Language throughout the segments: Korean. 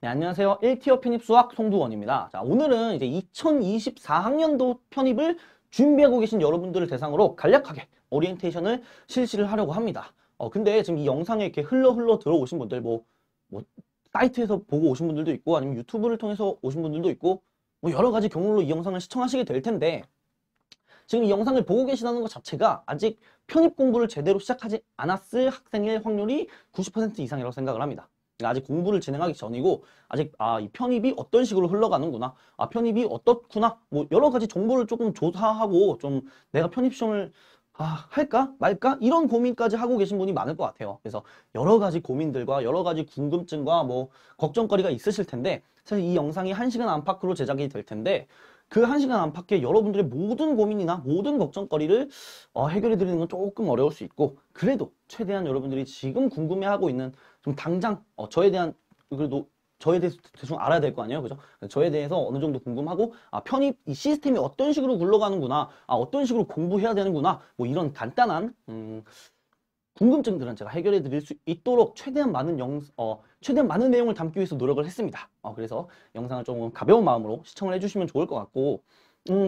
네, 안녕하세요. 1티어 편입 수학 송두원입니다. 자, 오늘은 이제 2024학년도 편입을 준비하고 계신 여러분들을 대상으로 간략하게 오리엔테이션을 실시를 하려고 합니다. 근데 지금 이 영상에 이렇게 흘러 들어오신 분들, 뭐, 사이트에서 보고 오신 분들도 있고, 아니면 유튜브를 통해서 오신 분들도 있고, 뭐, 여러 가지 경로로 이 영상을 시청하시게 될 텐데, 지금 이 영상을 보고 계시다는 것 자체가 아직 편입 공부를 제대로 시작하지 않았을 학생의 확률이 90% 이상이라고 생각을 합니다. 그러니까 아직 공부를 진행하기 전이고 아직 이 편입이 어떤 식으로 흘러가는구나, 편입이 어떻구나, 뭐 여러 가지 정보를 조금 조사하고 좀 내가 편입 시험을 할까 말까 이런 고민까지 하고 계신 분이 많을 것 같아요. 그래서 여러 가지 고민들과 여러 가지 궁금증과 뭐 걱정거리가 있으실 텐데, 사실 이 영상이 1시간 안팎으로 제작이 될 텐데 그 1시간 안팎에 여러분들의 모든 고민이나 모든 걱정거리를 해결해 드리는 건 조금 어려울 수 있고, 그래도 최대한 여러분들이 지금 궁금해하고 있는 좀 당장 저에 대한, 그래도 저에 대해서 대충 알아야 될 거 아니에요, 그죠? 저에 대해서 어느 정도 궁금하고 편입 이 시스템이 어떤 식으로 굴러가는구나, 어떤 식으로 공부해야 되는구나, 뭐 이런 간단한 궁금증들은 제가 해결해 드릴 수 있도록 최대한 많은 내용을 담기 위해서 노력을 했습니다. 그래서 영상을 조금 가벼운 마음으로 시청을 해주시면 좋을 것 같고,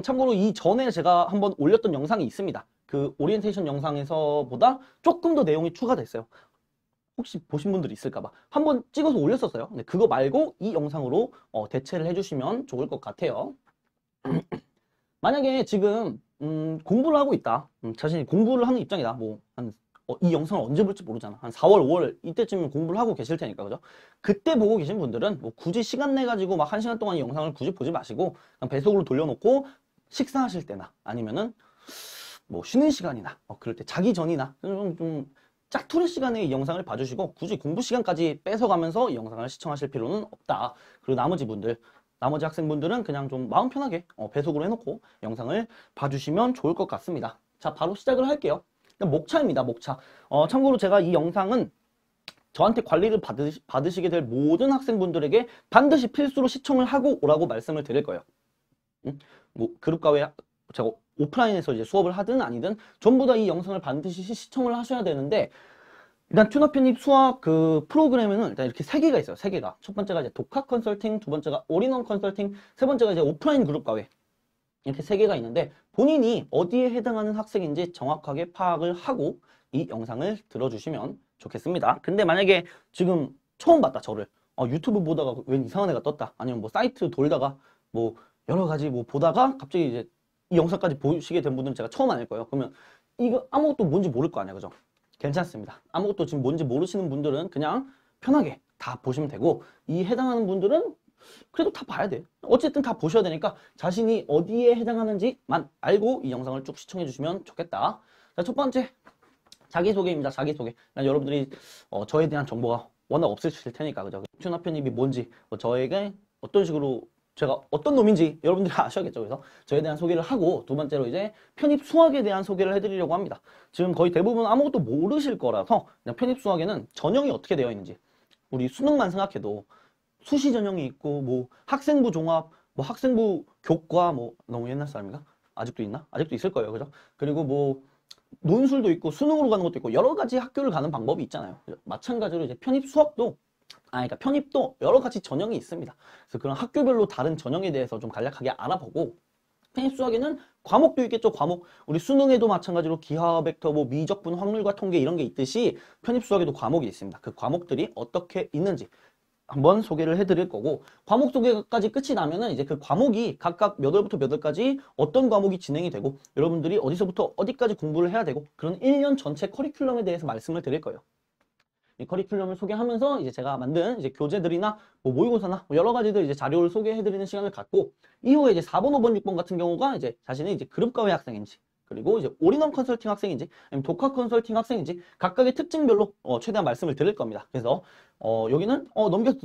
참고로 이 전에 제가 한번 올렸던 영상이 있습니다. 그 오리엔테이션 영상에서보다 조금 더 내용이 추가됐어요. 혹시 보신 분들이 있을까봐 한번 찍어서 올렸었어요. 근데 그거 말고 이 영상으로 대체를 해주시면 좋을 것 같아요. 만약에 지금 공부를 하고 있다, 자신이 공부를 하는 입장이다, 이 영상을 언제 볼지 모르잖아. 한 4월, 5월 이때쯤 공부를 하고 계실 테니까, 그죠? 그때 보고 계신 분들은 뭐 굳이 시간 내 가지고 막 1시간 동안 이 영상을 굳이 보지 마시고 그냥 배속으로 돌려놓고 식사하실 때나 아니면은 뭐 쉬는 시간이나 그럴 때 자기 전이나 좀 짜투리 시간에 이 영상을 봐주시고 굳이 공부 시간까지 뺏어가면서 이 영상을 시청하실 필요는 없다. 그리고 나머지 학생분들은 그냥 좀 마음 편하게 배속으로 해놓고 영상을 봐주시면 좋을 것 같습니다. 자, 바로 시작을 할게요. 목차입니다, 목차. 참고로 제가 이 영상은 저한테 관리를 받으시게 될 모든 학생분들에게 반드시 필수로 시청을 하고 오라고 말씀을 드릴 거예요. 뭐 그룹과외 제가 오프라인에서 이제 수업을 하든 아니든 전부 다 이 영상을 반드시 시청을 하셔야 되는데, 일단 튜너 편입 수학 그 프로그램에는 일단 이렇게 3개가 있어요. 3개가. 첫 번째가 이제 독학 컨설팅, 두 번째가 올인원 컨설팅, 세 번째가 이제 오프라인 그룹과외. 이렇게 3개가 있는데 본인이 어디에 해당하는 학생인지 정확하게 파악을 하고 이 영상을 들어주시면 좋겠습니다. 근데 만약에 지금 처음 봤다, 저를 유튜브 보다가 웬 이상한 애가 떴다, 아니면 뭐 사이트 돌다가 뭐 여러 가지 뭐 보다가 갑자기 이제 이 영상까지 보시게 된 분들은 제가 처음 아닐 거예요. 그러면 이거 아무것도 뭔지 모를 거 아니야, 그죠? 괜찮습니다. 아무것도 지금 뭔지 모르시는 분들은 그냥 편하게 다 보시면 되고, 이 해당하는 분들은 그래도 다 봐야 돼. 어쨌든 다 보셔야 되니까 자신이 어디에 해당하는지만 알고 이 영상을 쭉 시청해 주시면 좋겠다. 자, 첫 번째 자기소개입니다. 자기소개. 여러분들이 저에 대한 정보가 워낙 없으실 테니까, 그죠? 튜너 편입이 뭔지, 저에게 어떤 식으로 제가 어떤 놈인지 여러분들이 아셔야겠죠. 그래서 저에 대한 소개를 하고, 두 번째로 이제 편입 수학에 대한 소개를 해드리려고 합니다. 지금 거의 대부분 아무것도 모르실 거라서 그냥 편입 수학에는 전형이 어떻게 되어 있는지, 우리 수능만 생각해도 수시 전형이 있고, 뭐 학생부 종합, 뭐 학생부 교과, 뭐 너무 옛날 사람인가? 아직도 있나? 아직도 있을 거예요, 그죠? 그리고 뭐 논술도 있고 수능으로 가는 것도 있고 여러 가지 학교를 가는 방법이 있잖아요. 마찬가지로 이제 편입 수학도, 그러니까 편입도 여러 가지 전형이 있습니다. 그래서 그런 학교별로 다른 전형에 대해서 좀 간략하게 알아보고, 편입 수학에는 과목도 있겠죠. 과목. 우리 수능에도 마찬가지로 기하 벡터, 뭐 미적분, 확률과 통계 이런 게 있듯이 편입 수학에도 과목이 있습니다. 그 과목들이 어떻게 있는지 한번 소개를 해드릴 거고, 과목 소개까지 끝이 나면은 이제 그 과목이 각각 몇 월부터 몇 월까지 어떤 과목이 진행이 되고 여러분들이 어디서부터 어디까지 공부를 해야 되고 그런 1년 전체 커리큘럼에 대해서 말씀을 드릴 거예요. 이 커리큘럼을 소개하면서 이제 제가 만든 이제 교재들이나 뭐 모의고사나 뭐 여러 가지들 이제 자료를 소개해드리는 시간을 갖고, 이후에 이제 4번, 5번, 6번 같은 경우가 이제 자신이 이제 그룹과외 학생인지, 그리고 이제 올인원 컨설팅 학생인지, 아니면 독학 컨설팅 학생인지 각각의 특징별로 최대한 말씀을 드릴 겁니다. 그래서 여기는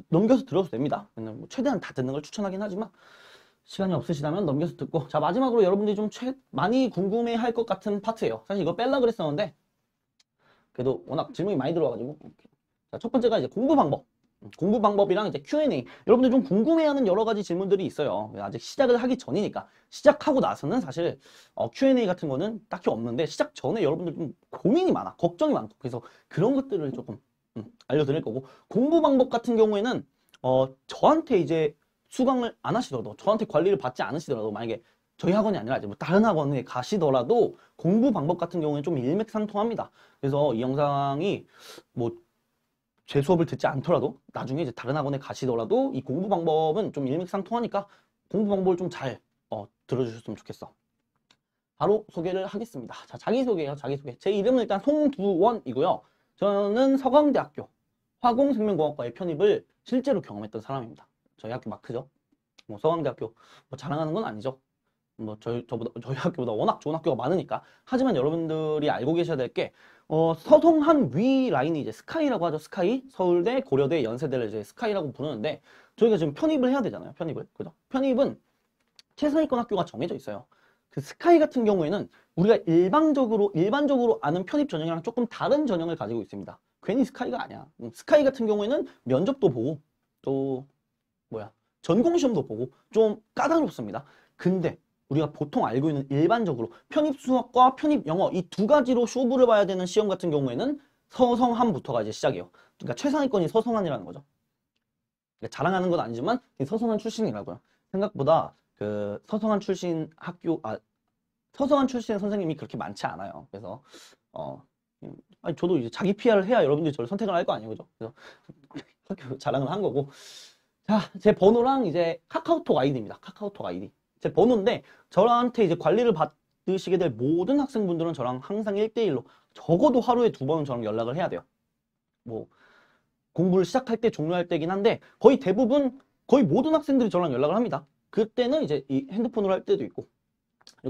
넘겨서 들어도 됩니다. 뭐 최대한 다 듣는 걸 추천하긴 하지만 시간이 없으시다면 넘겨서 듣고, 자, 마지막으로 여러분들이 좀 많이 궁금해 할 것 같은 파트예요. 사실 이거 뺄라 그랬었는데 그래도 워낙 질문이 많이 들어와가지고. 자, 첫 번째가 이제 공부 방법. 공부 방법이랑 이제 Q&A. 여러분들 좀 궁금해하는 여러 가지 질문들이 있어요. 아직 시작을 하기 전이니까. 시작하고 나서는 사실 Q&A 같은 거는 딱히 없는데, 시작 전에 여러분들 좀 고민이 많아, 걱정이 많고, 그래서 그런 것들을 조금 알려드릴 거고, 공부 방법 같은 경우에는 저한테 이제 수강을 안 하시더라도, 저한테 관리를 받지 않으시더라도, 만약에 저희 학원이 아니라 이제 뭐 다른 학원에 가시더라도 공부 방법 같은 경우에는 좀 일맥상통합니다. 그래서 이 영상이 뭐 제 수업을 듣지 않더라도 나중에 이제 다른 학원에 가시더라도 이 공부 방법은 좀 일맥상통하니까 공부 방법을 좀 잘 들어주셨으면 좋겠어. 바로 소개를 하겠습니다. 자, 자기소개예요. 자기소개. 제 이름은 일단 송두원이고요. 저는 서강대학교 화공생명공학과의 편입을 실제로 경험했던 사람입니다. 저희 학교 마크죠. 뭐 서강대학교 뭐 자랑하는 건 아니죠. 뭐 저희 학교보다 워낙 좋은 학교가 많으니까. 하지만 여러분들이 알고 계셔야 될 게 서성한 위 라인이 이제 스카이라고 하죠. 스카이. 서울대, 고려대, 연세대를 이제 스카이라고 부르는데 저희가 지금 편입을 해야 되잖아요. 편입을. 그죠? 편입은 최상위권 학교가 정해져 있어요. 그 스카이 같은 경우에는 우리가 일반적으로 아는 편입 전형이랑 조금 다른 전형을 가지고 있습니다. 괜히 스카이가 아니야. 스카이 같은 경우에는 면접도 보고 또 전공시험도 보고 좀 까다롭습니다. 근데 우리가 보통 알고 있는 일반적으로 편입 수학과 편입 영어 이 두 가지로 쇼부를 봐야 되는 시험 같은 경우에는 서성한부터가 이제 시작이에요. 그러니까 최상위권이 서성한이라는 거죠. 그러니까 자랑하는 건 아니지만 서성한 출신이라고요. 생각보다 그 서성한 출신 서성한 출신의 선생님이 그렇게 많지 않아요. 그래서 아니 저도 이제 자기 PR을 해야 여러분들이 저를 선택을 할 거 아니에요, 그죠? 그래서 학교 자랑을 한 거고. 자, 제 번호랑 이제 카카오톡 아이디입니다. 카카오톡 아이디. 제 번호인데 저한테 이제 관리를 받으시게 될 모든 학생분들은 저랑 항상 1대1로 적어도 하루에 2번은 저랑 연락을 해야 돼요. 뭐 공부를 시작할 때 종료할 때긴 한데 거의 모든 학생들이 저랑 연락을 합니다. 그때는 이제 이 핸드폰으로 할 때도 있고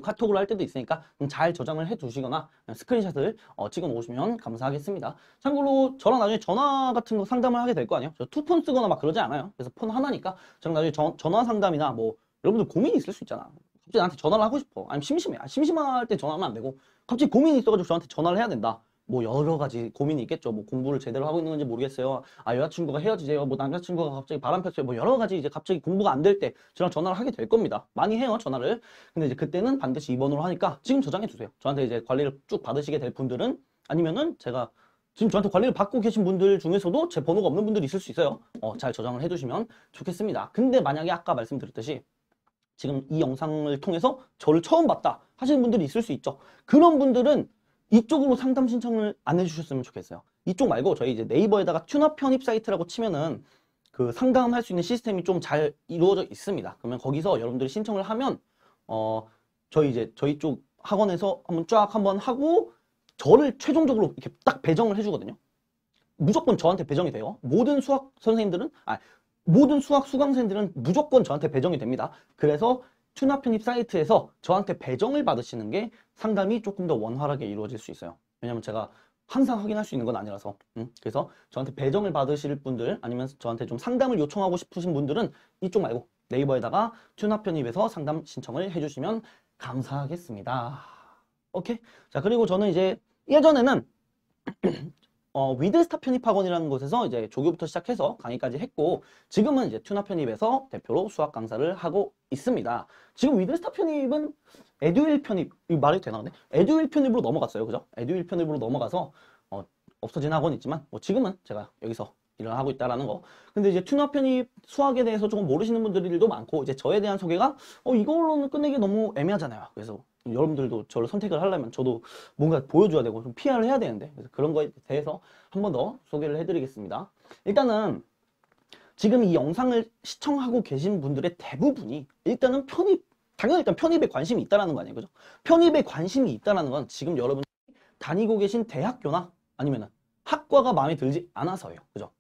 카톡으로 할 때도 있으니까 잘 저장을 해 두시거나 스크린샷을 찍어 놓으시면 감사하겠습니다. 참고로 저랑 나중에 전화 같은 거 상담을 하게 될 거 아니에요. 저 투폰 쓰거나 막 그러지 않아요. 그래서 폰 하나니까 저랑 나중에 전화 상담이나 뭐 여러분들 고민이 있을 수 있잖아. 갑자기 나한테 전화를 하고 싶어. 아니면 심심해. 심심할 때 전화하면 안 되고 갑자기 고민이 있어가지고 저한테 전화를 해야 된다. 뭐 여러 가지 고민이 있겠죠. 뭐 공부를 제대로 하고 있는 건지 모르겠어요. 여자친구가 헤어지재요. 뭐 남자친구가 갑자기 바람 폈어요. 뭐 여러 가지 이제 갑자기 공부가 안 될 때 저랑 전화를 하게 될 겁니다. 많이 해요, 전화를. 근데 이제 그때는 반드시 2번으로 하니까 지금 저장해 주세요. 저한테 이제 관리를 쭉 받으시게 될 분들은 아니면은 제가 지금 저한테 관리를 받고 계신 분들 중에서도 제 번호가 없는 분들이 있을 수 있어요. 잘 저장을 해두시면 좋겠습니다. 근데 만약에 아까 말씀드렸듯이 지금 이 영상을 통해서 저를 처음 봤다 하시는 분들이 있을 수 있죠. 그런 분들은 이쪽으로 상담 신청을 안 해주셨으면 좋겠어요. 이쪽 말고 저희 이제 네이버에다가 튜너 편입 사이트라고 치면은 그 상담할 수 있는 시스템이 좀 잘 이루어져 있습니다. 그러면 거기서 여러분들이 신청을 하면 저희 쪽 학원에서 한번 하고 저를 최종적으로 이렇게 딱 배정을 해주거든요. 무조건 저한테 배정이 돼요. 모든 수학 수강생들은 무조건 저한테 배정이 됩니다. 그래서 튜너 편입 사이트에서 저한테 배정을 받으시는 게 상담이 조금 더 원활하게 이루어질 수 있어요. 왜냐면 제가 항상 확인할 수 있는 건 아니라서. 그래서 저한테 배정을 받으실 분들 아니면 저한테 좀 상담을 요청하고 싶으신 분들은 이쪽 말고 네이버에다가 튜너 편입에서 상담 신청을 해주시면 감사하겠습니다. 오케이. 자, 그리고 저는 이제 예전에는 위드스타 편입학원이라는 곳에서 이제 조교부터 시작해서 강의까지 했고 지금은 이제 튜너 편입에서 대표로 수학 강사를 하고 있습니다. 지금 위드스타 편입은 에듀윌 편입, 이거 말해도 되나 근데? 에듀윌 편입으로 넘어갔어요. 그죠? 에듀윌 편입으로 넘어가서 없어진 학원이 있지만 뭐 지금은 제가 여기서 일을 하고 있다라는 거. 근데 이제 튜너 편입 수학에 대해서 조금 모르시는 분들도 많고 이제 저에 대한 소개가 이걸로는 끝내기 너무 애매하잖아요. 그래서 여러분들도 저를 선택을 하려면 저도 뭔가 보여줘야 되고 좀 PR을 해야 되는데 그래서 그런 거에 대해서 한 번 더 소개를 해드리겠습니다. 일단은 지금 이 영상을 시청하고 계신 분들의 대부분이 일단은 당연히 일단 편입에 관심이 있다라는 거 아니에요, 그죠? 편입에 관심이 있다라는 건 지금 여러분이 다니고 계신 대학교나 아니면은 학과가 마음에 들지 않아서예요, 그죠?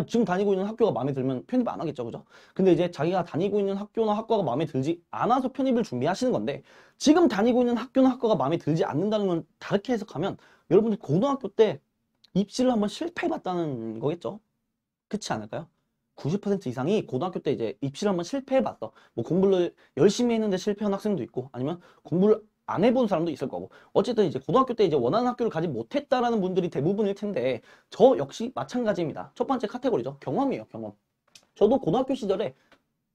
지금 다니고 있는 학교가 마음에 들면 편입 안 하겠죠, 그죠? 근데 이제 자기가 다니고 있는 학교나 학과가 마음에 들지 않아서 편입을 준비하시는 건데 지금 다니고 있는 학교나 학과가 마음에 들지 않는다는 건 다르게 해석하면 여러분들 고등학교 때 입시를 한번 실패해봤다는 거겠죠? 그렇지 않을까요? 90% 이상이 고등학교 때 이제 입시를 한번 실패해봤어. 뭐 공부를 열심히 했는데 실패한 학생도 있고 아니면 공부를 안 해본 사람도 있을 거고 어쨌든 이제 고등학교 때 이제 원하는 학교를 가지 못했다라는 분들이 대부분일 텐데 저 역시 마찬가지입니다. 첫 번째 카테고리죠. 경험이에요. 경험. 저도 고등학교 시절에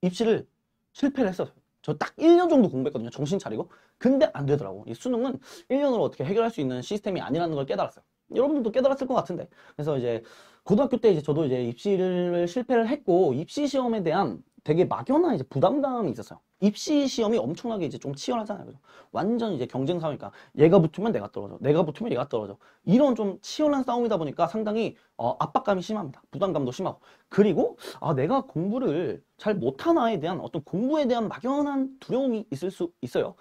입시를 실패를 했었어요. 저 딱 1년 정도 공부했거든요. 정신 차리고. 근데 안 되더라고. 이 수능은 1년으로 어떻게 해결할 수 있는 시스템이 아니라는 걸 깨달았어요. 여러분들도 깨달았을 것 같은데. 그래서 이제 고등학교 때 이제 저도 이제 입시를 실패를 했고, 입시 시험에 대한 되게 막연한 이제 부담감이 있었어요. 입시 시험이 엄청나게 이제 좀 치열하잖아요. 그죠? 완전 이제 경쟁 사회니까 얘가 붙으면 내가 떨어져, 내가 붙으면 얘가 떨어져. 이런 좀 치열한 싸움이다 보니까 상당히 압박감이 심합니다. 부담감도 심하고. 그리고 내가 공부를 잘 못하나에 대한 어떤 공부에 대한 막연한 두려움이 있을 수 있어요.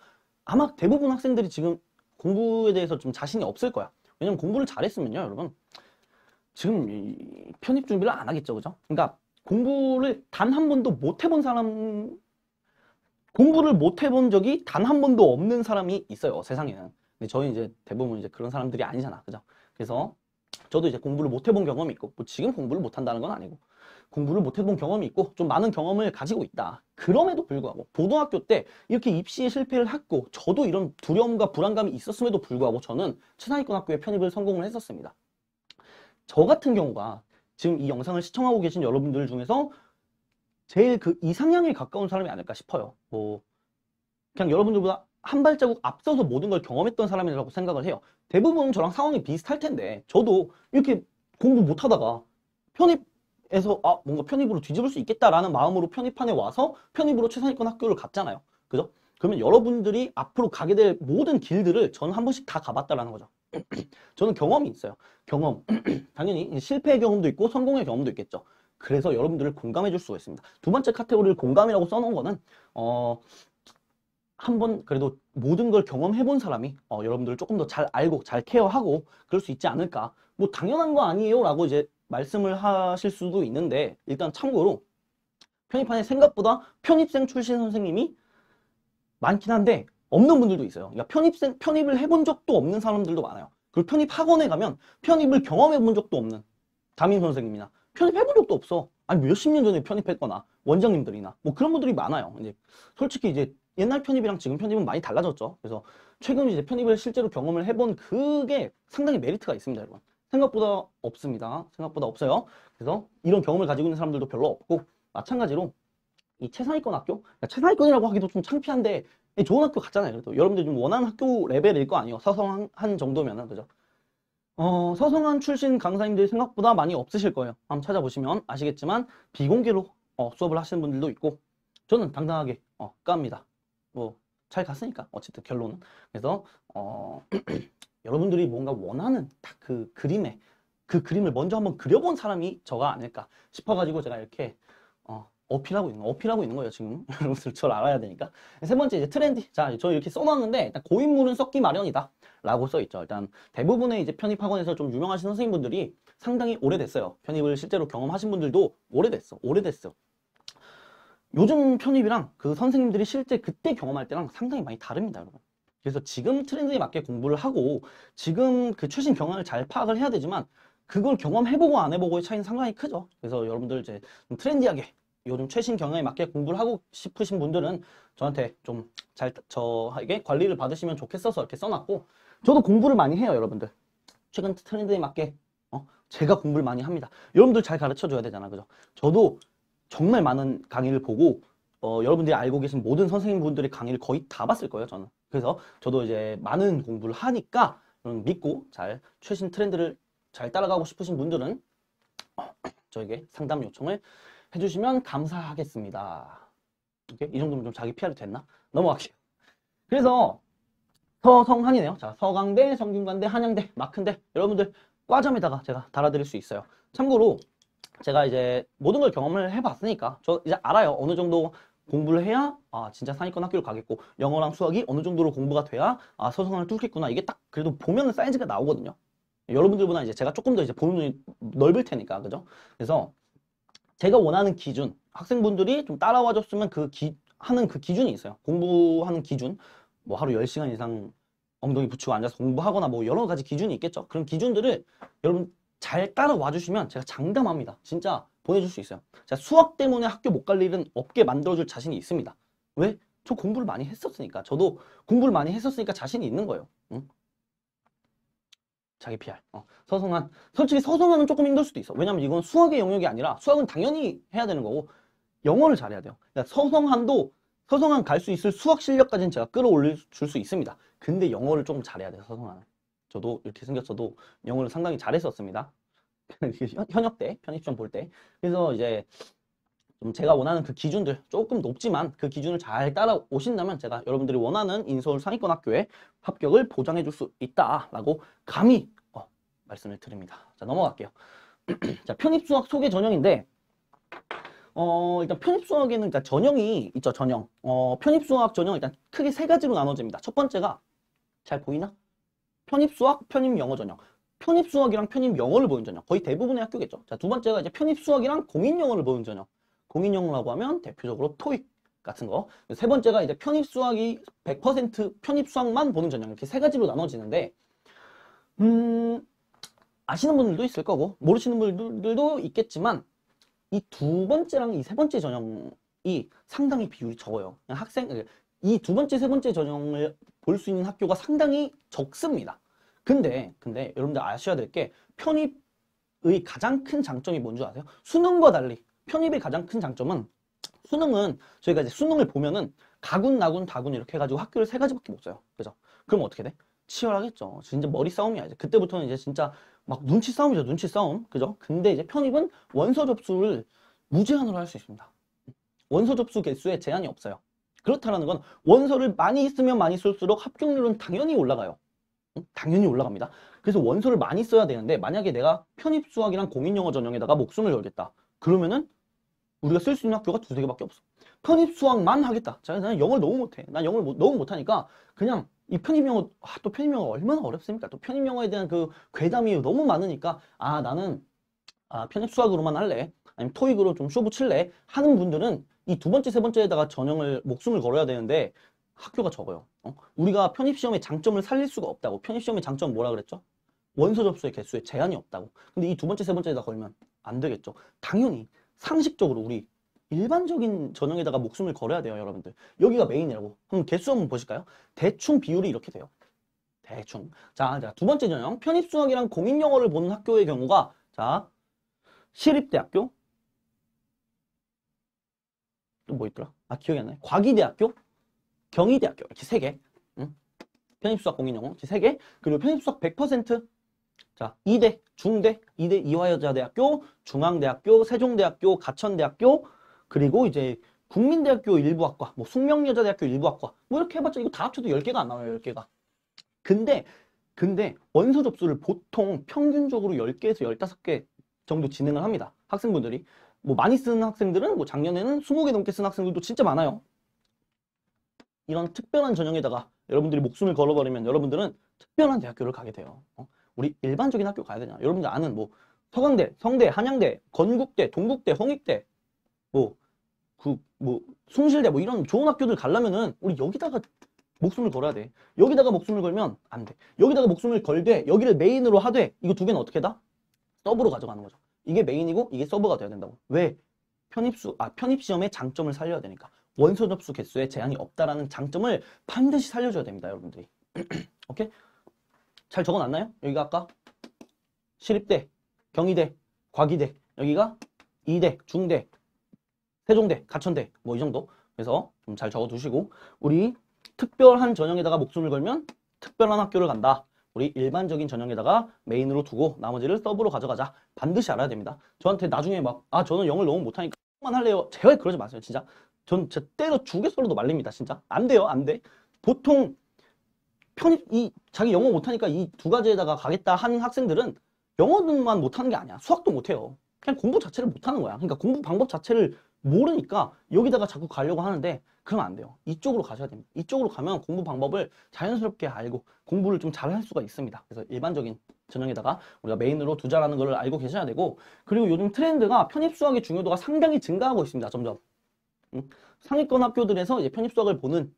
아마 대부분 학생들이 지금 공부에 대해서 좀 자신이 없을 거야. 왜냐면 공부를 잘했으면요, 여러분. 지금 이 편입 준비를 안 하겠죠, 그죠? 그러니까 공부를 단 한 번도 못 해본 사람, 공부를 못 해본 적이 단 한 번도 없는 사람이 있어요, 세상에는. 근데 저희 이제 대부분 이제 그런 사람들이 아니잖아, 그죠? 그래서 저도 이제 공부를 못 해본 경험이 있고, 뭐 지금 공부를 못 한다는 건 아니고, 공부를 못 해본 경험이 있고, 좀 많은 경험을 가지고 있다. 그럼에도 불구하고, 고등학교 때 이렇게 입시에 실패를 했고, 저도 이런 두려움과 불안감이 있었음에도 불구하고, 저는 최상위권 학교에 편입을 성공을 했었습니다. 저 같은 경우가 지금 이 영상을 시청하고 계신 여러분들 중에서 제일 그 이상향에 가까운 사람이 아닐까 싶어요. 뭐 그냥 여러분들보다 한 발자국 앞서서 모든 걸 경험했던 사람이라고 생각을 해요. 대부분 저랑 상황이 비슷할 텐데 저도 이렇게 공부 못하다가 편입에서 뭔가 편입으로 뒤집을 수 있겠다라는 마음으로 편입반에 와서 편입으로 최상위권 학교를 갔잖아요. 그죠? 그러면 여러분들이 앞으로 가게 될 모든 길들을 저는 한 번씩 다 가봤다라는 거죠. 저는 경험이 있어요. 경험. 당연히 실패의 경험도 있고 성공의 경험도 있겠죠. 그래서 여러분들을 공감해 줄 수가 있습니다. 두 번째 카테고리를 공감이라고 써놓은 거는 한번 그래도 모든 걸 경험해 본 사람이 여러분들을 조금 더 잘 알고 잘 케어하고 그럴 수 있지 않을까. 뭐 당연한 거 아니에요 라고 이제 말씀을 하실 수도 있는데 일단 참고로 편입반에 생각보다 편입생 출신 선생님이 많긴 한데 없는 분들도 있어요. 그러니까 편입을 해본 적도 없는 사람들도 많아요. 그리고 편입학원에 가면 편입을 경험해 본 적도 없는 담임 선생님이나 편입해본 적도 없어. 아니 몇십 년 전에 편입했거나 원장님들이나 뭐 그런 분들이 많아요. 이제 솔직히 이제 옛날 편입이랑 지금 편입은 많이 달라졌죠. 그래서 최근 이제 편입을 실제로 경험을 해본 그게 상당히 메리트가 있습니다, 여러분. 생각보다 없습니다. 생각보다 없어요. 그래서 이런 경험을 가지고 있는 사람들도 별로 없고 마찬가지로 이 최상위권 학교? 그러니까 최상위권이라고 하기도 좀 창피한데 좋은 학교 갔잖아요. 그래도 여러분들 좀 원하는 학교 레벨일 거 아니에요. 서성한 정도면은 그죠? 서성한 출신 강사님들이 생각보다 많이 없으실 거예요. 한번 찾아보시면 아시겠지만 비공개로 수업을 하시는 분들도 있고 저는 당당하게 깝니다. 뭐 잘 갔으니까 어쨌든 결론은. 그래서 여러분들이 뭔가 원하는 딱 그 그림을 먼저 한번 그려본 사람이 저가 아닐까 싶어가지고 제가 이렇게 어필하고 있는 거예요, 지금. 여러분들 저를 알아야 되니까. 세 번째, 이제 트렌디. 자, 저 이렇게 써놨는데, 일단 고인물은 썩기 마련이다. 라고 써있죠. 일단, 대부분의 이제 편입학원에서 좀 유명하신 선생님분들이 상당히 오래됐어요. 편입을 실제로 경험하신 분들도 오래됐어. 요즘 편입이랑 그 선생님들이 실제 그때 경험할 때랑 상당히 많이 다릅니다, 여러분. 그래서 지금 트렌드에 맞게 공부를 하고, 지금 그 최신 경향을 잘 파악을 해야 되지만, 그걸 경험해보고 안 해보고의 차이는 상당히 크죠. 그래서 여러분들 이제 좀 트렌디하게 요즘 최신 경향에 맞게 공부를 하고 싶으신 분들은 저한테 좀 저에게 관리를 받으시면 좋겠어서 이렇게 써놨고 저도 공부를 많이 해요, 여러분들. 최근 트렌드에 맞게 제가 공부를 많이 합니다. 여러분들 잘 가르쳐 줘야 되잖아, 그죠? 저도 정말 많은 강의를 보고 여러분들이 알고 계신 모든 선생님분들의 강의를 거의 다 봤을 거예요, 저는. 그래서 저도 이제 많은 공부를 하니까 믿고 잘 최신 트렌드를 잘 따라가고 싶으신 분들은 저에게 상담 요청을 해주시면 감사하겠습니다. 오케이? 이 정도면 좀 자기 PR이 됐나? 넘어갈게요. 그래서 서성한이네요. 자, 서강대, 성균관대, 한양대, 마큰대 여러분들 과점에다가 제가 달아드릴 수 있어요. 참고로 제가 이제 모든 걸 경험을 해봤으니까 저 이제 알아요. 어느 정도 공부를 해야 진짜 상위권 학교를 가겠고 영어랑 수학이 어느 정도로 공부가 돼야 서성한을 뚫겠구나. 이게 딱 그래도 보면은 사이즈가 나오거든요. 여러분들보다 이제 제가 조금 더 이제 보는 눈이 넓을 테니까, 그죠? 그래서 제가 원하는 기준, 학생분들이 좀 따라와 줬으면 하는 그 기준이 있어요. 공부하는 기준. 뭐 하루 10시간 이상 엉덩이 붙이고 앉아서 공부하거나 뭐 여러 가지 기준이 있겠죠. 그런 기준들을 여러분 잘 따라와 주시면 제가 장담합니다. 진짜 보내줄 수 있어요. 제가 수학 때문에 학교 못 갈 일은 없게 만들어줄 자신이 있습니다. 왜? 저 공부를 많이 했었으니까. 저도 공부를 많이 했었으니까 자신이 있는 거예요. 응? 자기 PR. 서성한. 솔직히 서성한은 조금 힘들 수도 있어. 왜냐면 이건 수학의 영역이 아니라 수학은 당연히 해야 되는 거고 영어를 잘해야 돼요. 그러니까 서성한 갈 수 있을 수학 실력까지는 제가 끌어올릴 줄 수 있습니다. 근데 영어를 조금 잘해야 돼요, 서성한은. 저도 이렇게 생겼어도 영어를 상당히 잘했었습니다. 현역 때 편입시험 볼 때. 그래서 이제 좀 제가 원하는 그 기준들 조금 높지만 그 기준을 잘 따라오신다면 제가 여러분들이 원하는 인서울 상위권 학교에 합격을 보장해 줄 수 있다라고 감히 말씀을 드립니다. 자, 넘어갈게요. 자, 편입수학 소개 전형인데 일단 편입수학에는 일단 전형이 있죠. 전형. 편입수학 전형 일단 크게 세 가지로 나눠집니다. 첫 번째가 잘 보이나? 편입수학, 편입영어 전형. 편입수학이랑 편입영어를 보는 전형. 거의 대부분의 학교겠죠. 자, 두 번째가 이제 편입수학이랑 공인영어를 보는 전형. 공인영어라고 하면 대표적으로 토익 같은 거. 세 번째가 이제 편입수학이 100% 편입수학만 보는 전형. 이렇게 세 가지로 나눠지는데 아시는 분들도 있을 거고 모르시는 분들도 있겠지만 이 두 번째랑 이 세 번째 전형이 상당히 비율이 적어요. 그냥 이 두 번째, 세 번째 전형을 볼 수 있는 학교가 상당히 적습니다. 근데 여러분들 아셔야 될 게 편입의 가장 큰 장점이 뭔지 아세요? 수능과 달리 편입의 가장 큰 장점은 수능은 저희가 이제 수능을 보면은 가군, 나군, 다군 이렇게 해가지고 학교를 세 가지밖에 못 써요. 그죠? 그럼 어떻게 돼? 치열하겠죠. 진짜 머리 싸움이야. 이제 그때부터는 이제 진짜 막 눈치 싸움이죠. 눈치 싸움. 그죠? 근데 이제 편입은 원서 접수를 무제한으로 할 수 있습니다. 원서 접수 개수에 제한이 없어요. 그렇다는 건 원서를 많이 쓰면 많이 쓸수록 합격률은 당연히 올라가요. 당연히 올라갑니다. 그래서 원서를 많이 써야 되는데 만약에 내가 편입수학이랑 공인영어 전형에다가 목숨을 걸겠다. 그러면은 우리가 쓸 수 있는 학교가 두세 개밖에 없어. 편입수학만 하겠다. 자, 나는 영어를 너무 못해. 난 영어를 너무 못하니까 그냥 이 편입영어, 또 편입영어 얼마나 어렵습니까? 또 편입영어에 대한 그 괴담이 너무 많으니까 나는 편입수학으로만 할래. 아니면 토익으로 좀 쇼 붙일래. 하는 분들은 이 두 번째, 세 번째에다가 전형을 목숨을 걸어야 되는데 학교가 적어요. 우리가 편입시험의 장점을 살릴 수가 없다고. 편입시험의 장점은 뭐라 그랬죠? 원서 접수의 개수에 제한이 없다고. 근데 이 두 번째, 세 번째에다 걸면 안 되겠죠. 당연히 상식적으로 우리 일반적인 전형에다가 목숨을 걸어야 돼요, 여러분들. 여기가 메인이라고. 그럼 개수 한번 보실까요? 대충 비율이 이렇게 돼요. 대충. 자, 두 번째 전형. 편입수학이랑 공인영어를 보는 학교의 경우가 자, 시립대학교. 또 뭐 있더라? 기억이 안 나요. 과기대학교, 경희대학교. 이렇게 세 개. 편입수학 공인영어 이렇게 세 개. 그리고 편입수학 100%. 자, 이대, 중대, 이대 이화여자대학교, 중앙대학교, 세종대학교, 가천대학교, 그리고 이제 국민대학교 일부학과, 뭐 숙명여자대학교 일부학과, 뭐 이렇게 해봤자 이거 다 합쳐도 10개가 안 나와요, 10개가. 근데 원서 접수를 보통 평균적으로 10개에서 15개 정도 진행을 합니다. 학생분들이. 뭐 많이 쓰는 학생들은 뭐 작년에는 20개 넘게 쓴 학생들도 진짜 많아요. 이런 특별한 전형에다가 여러분들이 목숨을 걸어버리면 여러분들은 특별한 대학교를 가게 돼요. 우리 일반적인 학교 가야 되냐? 여러분들 아는 뭐 서강대, 성대, 한양대, 건국대, 동국대, 홍익대, 뭐 숭실대 뭐 이런 좋은 학교들 가려면은 우리 여기다가 목숨을 걸어야 돼. 여기다가 목숨을 걸면 안 돼. 여기다가 목숨을 걸되 여기를 메인으로 하되 이거 두 개는 어떻게 다? 서브로 가져가는 거죠. 이게 메인이고 이게 서브가 돼야 된다고. 왜? 편입시험의 장점을 살려야 되니까. 원서 접수 개수에 제한이 없다라는 장점을 반드시 살려줘야 됩니다, 여러분들이. 오케이? 잘 적어놨나요? 여기가 아까 시립대, 경희대, 과기대, 여기가 이대, 중대, 세종대, 가천대 뭐 이 정도. 그래서 좀 잘 적어두시고 우리 특별한 전형에다가 목숨을 걸면 특별한 학교를 간다. 우리 일반적인 전형에다가 메인으로 두고 나머지를 서브로 가져가자. 반드시 알아야 됩니다. 저한테 나중에 막 저는 영어를 너무 못하니까 만 할래요. 제발 그러지 마세요. 진짜. 전 진짜 때려 죽겠어도 말립니다. 진짜. 안 돼요. 안 돼. 보통 자기 영어 못하니까 이 두 가지에다가 가겠다 하는 학생들은 영어만 못하는 게 아니야. 수학도 못해요. 그냥 공부 자체를 못하는 거야. 그러니까 공부 방법 자체를 모르니까 여기다가 자꾸 가려고 하는데 그러면 안 돼요. 이쪽으로 가셔야 됩니다. 이쪽으로 가면 공부 방법을 자연스럽게 알고 공부를 좀 잘 할 수가 있습니다. 그래서 일반적인 전형에다가 우리가 메인으로 두자라는 걸 알고 계셔야 되고 그리고 요즘 트렌드가 편입수학의 중요도가 상당히 증가하고 있습니다. 점점. 상위권 학교들에서 이제 편입수학을 보는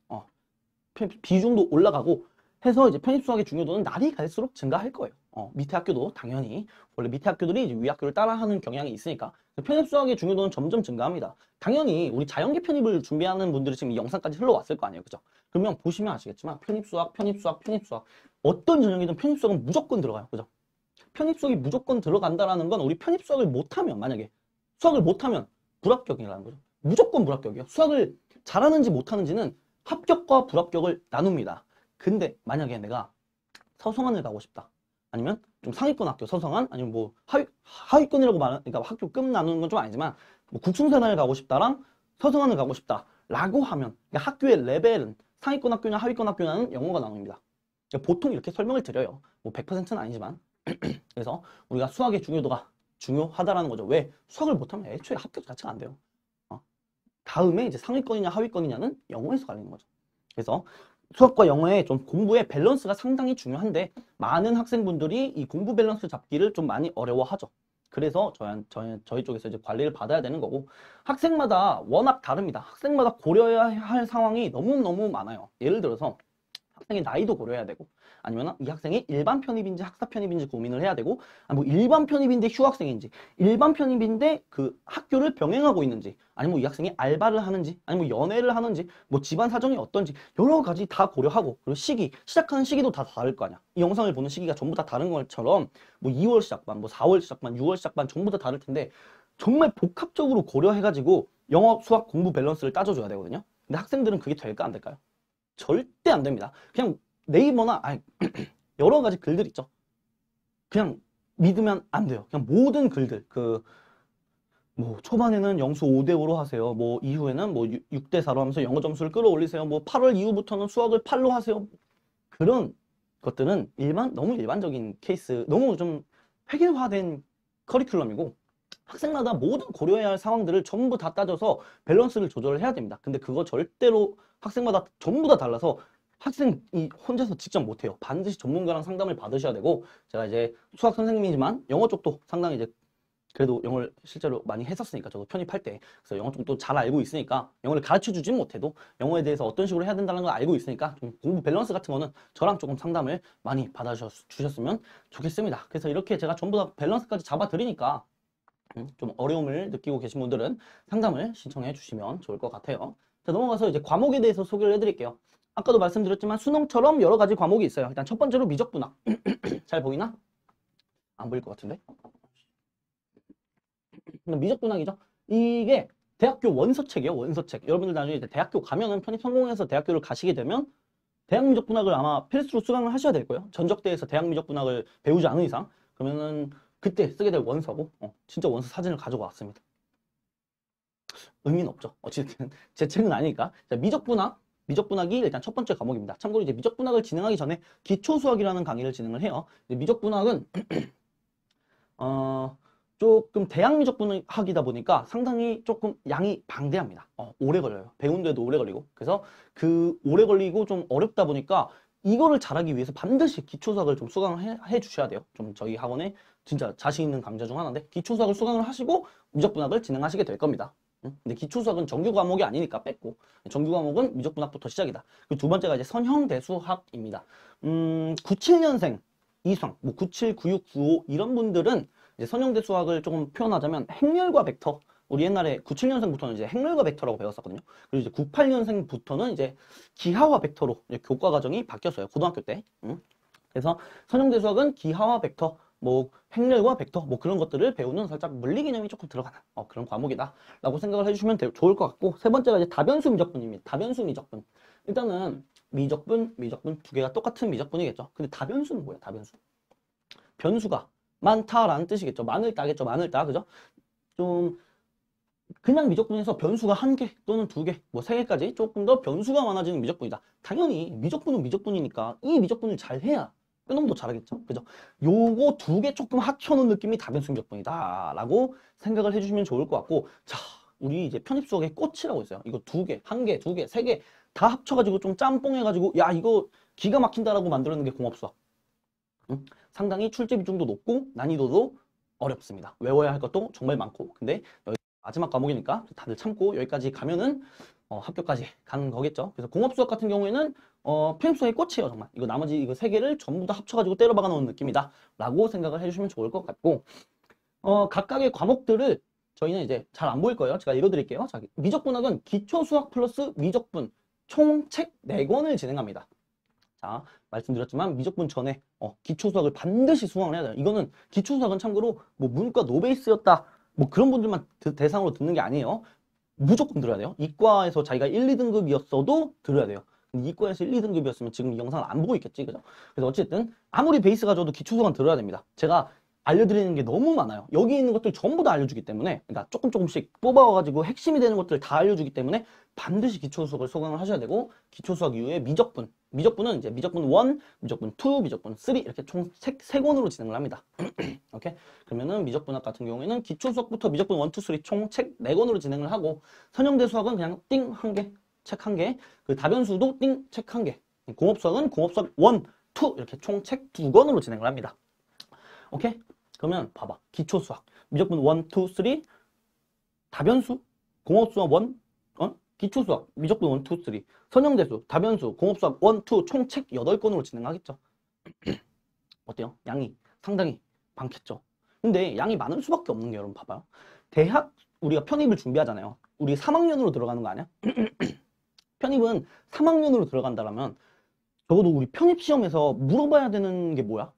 비중도 올라가고 해서 이제 편입수학의 중요도는 날이 갈수록 증가할 거예요. 밑에 학교도 당연히 원래 밑에 학교들이 이제 위 학교를 따라하는 경향이 있으니까 편입수학의 중요도는 점점 증가합니다. 당연히 우리 자연계 편입을 준비하는 분들이 지금 이 영상까지 흘러왔을 거 아니에요, 그죠? 그러면 보시면 아시겠지만 편입수학 어떤 전형이든 편입수학은 무조건 들어가요, 그죠? 편입수학이 무조건 들어간다라는 건 우리 편입수학을 못하면 만약에 수학을 못하면 불합격이라는 거죠. 무조건 불합격이에요. 수학을 잘하는지 못하는지는 합격과 불합격을 나눕니다. 근데 만약에 내가 서성안을 가고 싶다. 아니면 좀 상위권 학교 서성한 아니면 뭐 하위권이라고 말하는 그러니까 학교 급 나누는 건 좀 아니지만 뭐 국sun세단을 가고 싶다랑 서성한을 가고 싶다라고 하면 그러니까 학교의 레벨은 상위권 학교냐 하위권 학교냐는 영어가 나눕니다. 그러니까 보통 이렇게 설명을 드려요. 뭐 100%는 아니지만 그래서 우리가 수학의 중요도가 중요하다라는 거죠. 왜? 수학을 못하면 애초에 합격 자체가 안 돼요. 다음에 이제 상위권이냐 하위권이냐는 영어에서 갈리는 거죠. 그래서 수학과 영어의 좀 공부의 밸런스가 상당히 중요한데 많은 학생분들이 이 공부 밸런스 잡기를 좀 많이 어려워하죠. 그래서 저희 쪽에서 이제 관리를 받아야 되는 거고 학생마다 워낙 다릅니다. 학생마다 고려해야 할 상황이 너무너무 많아요. 예를 들어서 학생의 나이도 고려해야 되고 아니면 이 학생이 일반 편입인지 학사 편입인지 고민을 해야 되고 뭐 일반 편입인데 휴학생인지 일반 편입인데 그 학교를 병행하고 있는지 아니면 이 학생이 알바를 하는지 아니면 연애를 하는지 뭐 집안 사정이 어떤지 여러 가지 다 고려하고 그리고 시기 시작하는 시기도 다 다를 거 아니야. 이 영상을 보는 시기가 전부 다 다른 것처럼 뭐 2월 시작반 뭐 4월 시작반 6월 시작반 전부 다 다를 텐데 정말 복합적으로 고려해가지고 영어 수학 공부 밸런스를 따져줘야 되거든요. 근데 학생들은 그게 될까 안 될까요? 절대 안 됩니다. 그냥 네이버나 아니, 여러 가지 글들 있죠. 그냥 믿으면 안 돼요. 그냥 모든 글들 뭐 초반에는 영수 5대5로 하세요. 뭐 이후에는 뭐 6대4로 하면서 영어 점수를 끌어올리세요. 뭐 8월 이후부터는 수학을 8로 하세요. 그런 것들은 너무 일반적인 케이스, 너무 좀 획일화된 커리큘럼이고 학생마다 모든 고려해야 할 상황들을 전부 다 따져서 밸런스를 조절을 해야 됩니다. 근데 그거 절대로 학생마다 전부 다 달라서 학생이 혼자서 직접 못해요. 반드시 전문가랑 상담을 받으셔야 되고 제가 이제 수학 선생님이지만 영어 쪽도 상당히 이제 그래도 영어를 실제로 많이 했었으니까 저도 편입할 때 그래서 영어 쪽도 잘 알고 있으니까 영어를 가르쳐 주진 못해도 영어에 대해서 어떤 식으로 해야 된다는 걸 알고 있으니까 좀 공부 밸런스 같은 거는 저랑 조금 상담을 많이 받아주셨으면 좋겠습니다. 그래서 이렇게 제가 전부 다 밸런스까지 잡아 드리니까 좀 어려움을 느끼고 계신 분들은 상담을 신청해 주시면 좋을 것 같아요. 자, 넘어가서 이제 과목에 대해서 소개를 해드릴게요. 아까도 말씀드렸지만 수능처럼 여러 가지 과목이 있어요. 일단 첫 번째로 미적분학. 잘 보이나? 안 보일 것 같은데? 미적분학이죠. 이게 대학교 원서책이에요. 원서책. 여러분들 나중에 이제 대학교 가면은 편입 성공해서 대학교를 가시게 되면 대학 미적분학을 아마 필수로 수강을 하셔야 될 거예요. 전적대에서 대학 미적분학을 배우지 않은 이상 그러면은 그때 쓰게 될 원서고 진짜 원서 사진을 가지고 왔습니다. 의미는 없죠. 어쨌든 제 책은 아니니까. 자, 미적분학이 일단 첫 번째 과목입니다. 참고로 이제 미적분학을 진행하기 전에 기초수학이라는 강의를 진행을 해요. 미적분학은 조금 대학 미적분학이다 보니까 상당히 조금 양이 방대합니다. 오래 걸려요. 배우는데도 오래 걸리고. 그래서 그 오래 걸리고 좀 어렵다 보니까 이거를 잘하기 위해서 반드시 기초수학을 좀 수강을 해 주셔야 돼요. 좀 저희 학원에 진짜 자신 있는 강좌 중 하나인데 기초수학을 수강을 하시고 미적분학을 진행하시게 될 겁니다. 근데 기초수학은 정규 과목이 아니니까 뺐고 정규 과목은 미적분학부터 시작이다. 그리고 두 번째가 이제 선형대수학입니다. 97년생 이상, 뭐 97, 96, 95 이런 분들은 이제 선형대수학을 조금 표현하자면 행렬과 벡터. 우리 옛날에 97년생부터는 이제 행렬과 벡터라고 배웠었거든요. 그리고 이제 98년생부터는 이제 기하와 벡터로 이제 교과 과정이 바뀌었어요. 고등학교 때. 그래서 선형대수학은 기하와 벡터, 뭐 행렬과 벡터, 뭐 그런 것들을 배우는 살짝 물리 개념이 조금 들어가는 그런 과목이다라고 생각을 해주시면 좋을 것 같고 세 번째가 이제 다변수 미적분입니다. 다변수 미적분. 일단은 미적분 두 개가 똑같은 미적분이겠죠. 근데 다변수는 뭐야? 다변수. 변수가 많다라는 뜻이겠죠. 많을 따겠죠. 많을 따. 그죠? 좀 그냥 미적분에서 변수가 한 개 또는 두 개, 뭐 세 개까지 조금 더 변수가 많아지는 미적분이다. 당연히 미적분은 미적분이니까 이 미적분을 잘 해야 끝놈도 잘하겠죠. 그죠? 요거 두 개 조금 합쳐놓은 느낌이 다변수 미적분이다 라고 생각을 해주시면 좋을 것 같고 자, 우리 이제 편입 수학의 꽃이라고 있어요. 이거 두 개, 한 개, 두 개, 세 개 다 합쳐가지고 좀 짬뽕해가지고 야 이거 기가 막힌다라고 만들어낸 게 공업수학. 상당히 출제 비중도 높고 난이도도 어렵습니다. 외워야 할 것도 정말 많고 근데 여기 마지막 과목이니까 다들 참고 여기까지 가면은 합격까지 가는 거겠죠. 그래서 공업수학 같은 경우에는 편입수학의 꽃이에요. 정말 이거 나머지 이거 세 개를 전부 다 합쳐가지고 때려 박아 놓은 느낌이다 라고 생각을 해주시면 좋을 것 같고 각각의 과목들을 저희는 이제 잘 안 보일 거예요. 제가 읽어드릴게요. 자, 미적분학은 기초수학 플러스 미적분 총 책 4권을 진행합니다. 자, 말씀드렸지만 미적분 전에 기초수학을 반드시 수강을 해야 돼요. 이거는 기초수학은 참고로 뭐 문과 노베이스였다 뭐 그런 분들만 대상으로 듣는 게 아니에요. 무조건 들어야 돼요. 이과에서 자기가 1, 2등급이었어도 들어야 돼요. 이과에서 1, 2등급이었으면 지금 이 영상을 안 보고 있겠지, 그죠? 그래서 어쨌든 아무리 베이스 가져도 기초수학은 들어야 됩니다. 제가 알려드리는 게 너무 많아요. 여기 있는 것들 전부 다 알려주기 때문에, 그러니까 조금씩 뽑아와가지고 핵심이 되는 것들 다 알려주기 때문에 반드시 기초수학을 수강을 하셔야 되고, 기초수학 이후에 미적분은 이제 미적분 1, 미적분 2, 미적분 3 이렇게 총 3권으로 진행을 합니다. 오케이? 그러면은 미적분학 같은 경우에는 기초수학부터 미적분 1, 2, 3 총 책 4권으로 진행을 하고, 선형대 수학은 그냥 띵 1개, 책 1개, 그 다변수도 띵 책 1개, 공업수학은 공업수학 1, 2 이렇게 총 책 2권으로 진행을 합니다. 오케이? 그러면 봐봐. 기초수학, 미적분 1, 2, 3, 다변수, 공업수학 1, 기초수학, 미적분 1, 2, 3, 선형대수, 다변수, 공업수학 1, 2, 총 책 8권으로 진행하겠죠. 어때요? 양이 상당히 많겠죠. 근데 양이 많을 수밖에 없는 게 여러분 봐봐요. 대학 우리가 편입을 준비하잖아요. 우리 3학년으로 들어가는 거 아니야? 편입은 3학년으로 들어간다라면 적어도 우리 편입 시험에서 물어봐야 되는 게 뭐야?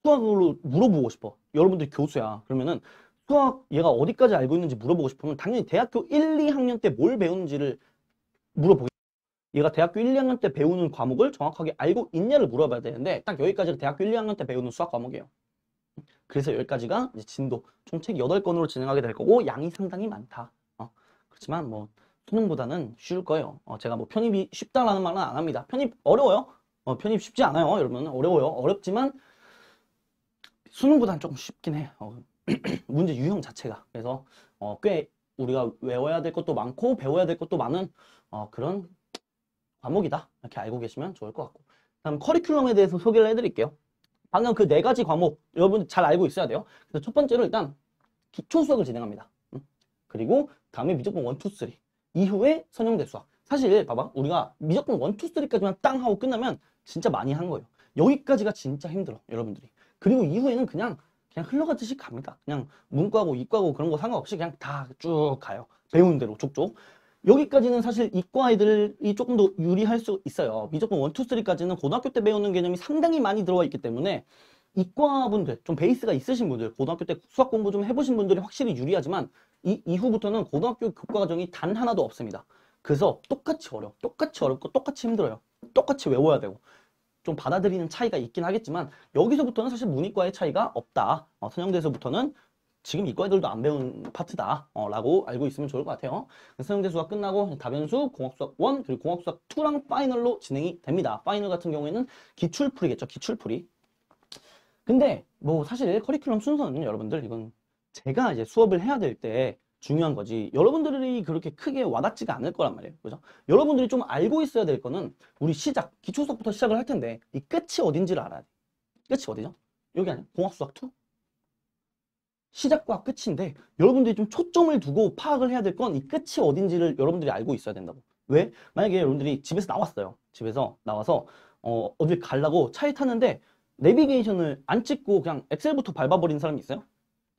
수학으로 물어보고 싶어. 여러분들 교수야. 그러면은 수학 얘가 어디까지 알고 있는지 물어보고 싶으면 당연히 대학교 1, 2학년 때 뭘 배우는지를 물어보겠죠. 얘가 대학교 1, 2학년 때 배우는 과목을 정확하게 알고 있냐를 물어봐야 되는데 딱 여기까지가 대학교 1, 2학년 때 배우는 수학 과목이에요. 그래서 여기까지가 이제 진도 총 책 8권으로 진행하게 될 거고 양이 상당히 많다. 그렇지만 뭐 수능보다는 쉬울 거예요. 제가 뭐 편입이 쉽다라는 말은 안 합니다. 편입 어려워요. 편입 쉽지 않아요. 여러분 어려워요. 어렵지만 수능보다는 조금 쉽긴 해. 문제 유형 자체가. 그래서 꽤 우리가 외워야 될 것도 많고 배워야 될 것도 많은 그런 과목이다. 이렇게 알고 계시면 좋을 것 같고. 다음 커리큘럼에 대해서 소개를 해드릴게요. 방금 그 4가지 과목 여러분 잘 알고 있어야 돼요. 그래서 첫 번째로 일단 기초 수학을 진행합니다. 그리고 다음에 미적분 1, 2, 3 이후에 선형대 수학. 사실 봐봐 우리가 미적분 1, 2, 3까지만 땅 하고 끝나면 진짜 많이 한 거예요. 여기까지가 진짜 힘들어 여러분들이. 그리고 이후에는 그냥 흘러가듯이 갑니다. 그냥 문과고 이과고 그런 거 상관없이 그냥 다 쭉 가요. 배운 대로 쭉쭉. 여기까지는 사실 이과 애들이 조금 더 유리할 수 있어요. 미적분 1, 2, 3까지는 고등학교 때 배우는 개념이 상당히 많이 들어와 있기 때문에 이과분들, 좀 베이스가 있으신 분들, 고등학교 때 수학 공부 좀 해보신 분들이 확실히 유리하지만 이 이후부터는 고등학교 교과 과정이 단 하나도 없습니다. 그래서 똑같이 어렵고 똑같이 힘들어요. 똑같이 외워야 되고 좀 받아들이는 차이가 있긴 하겠지만 여기서부터는 사실 문이과의 차이가 없다. 선형대에서부터는 지금 이과 애들도 안 배운 파트다 라고 알고 있으면 좋을 것 같아요. 선형대 수학 끝나고 다변수, 공학수학 1, 그리고 공학수학 2랑 파이널로 진행이 됩니다. 파이널 같은 경우에는 기출풀이겠죠. 기출풀이. 근데 뭐 사실 커리큘럼 순서는 여러분들 이건 제가 이제 수업을 해야 될 때 중요한 거지 여러분들이 그렇게 크게 와닿지가 않을 거란 말이에요. 그죠? 여러분들이 좀 알고 있어야 될 거는 우리 시작, 기초수학부터 시작을 할 텐데 이 끝이 어딘지를 알아야 돼. 끝이 어디죠? 여기 아니야? 공학수학 2? 시작과 끝인데 여러분들이 좀 초점을 두고 파악을 해야 될 건 이 끝이 어딘지를 여러분들이 알고 있어야 된다고. 왜? 만약에 여러분들이 집에서 나왔어요. 집에서 나와서 어딜 가려고 차에 탔는데 내비게이션을 안 찍고 그냥 엑셀부터 밟아버린 사람이 있어요?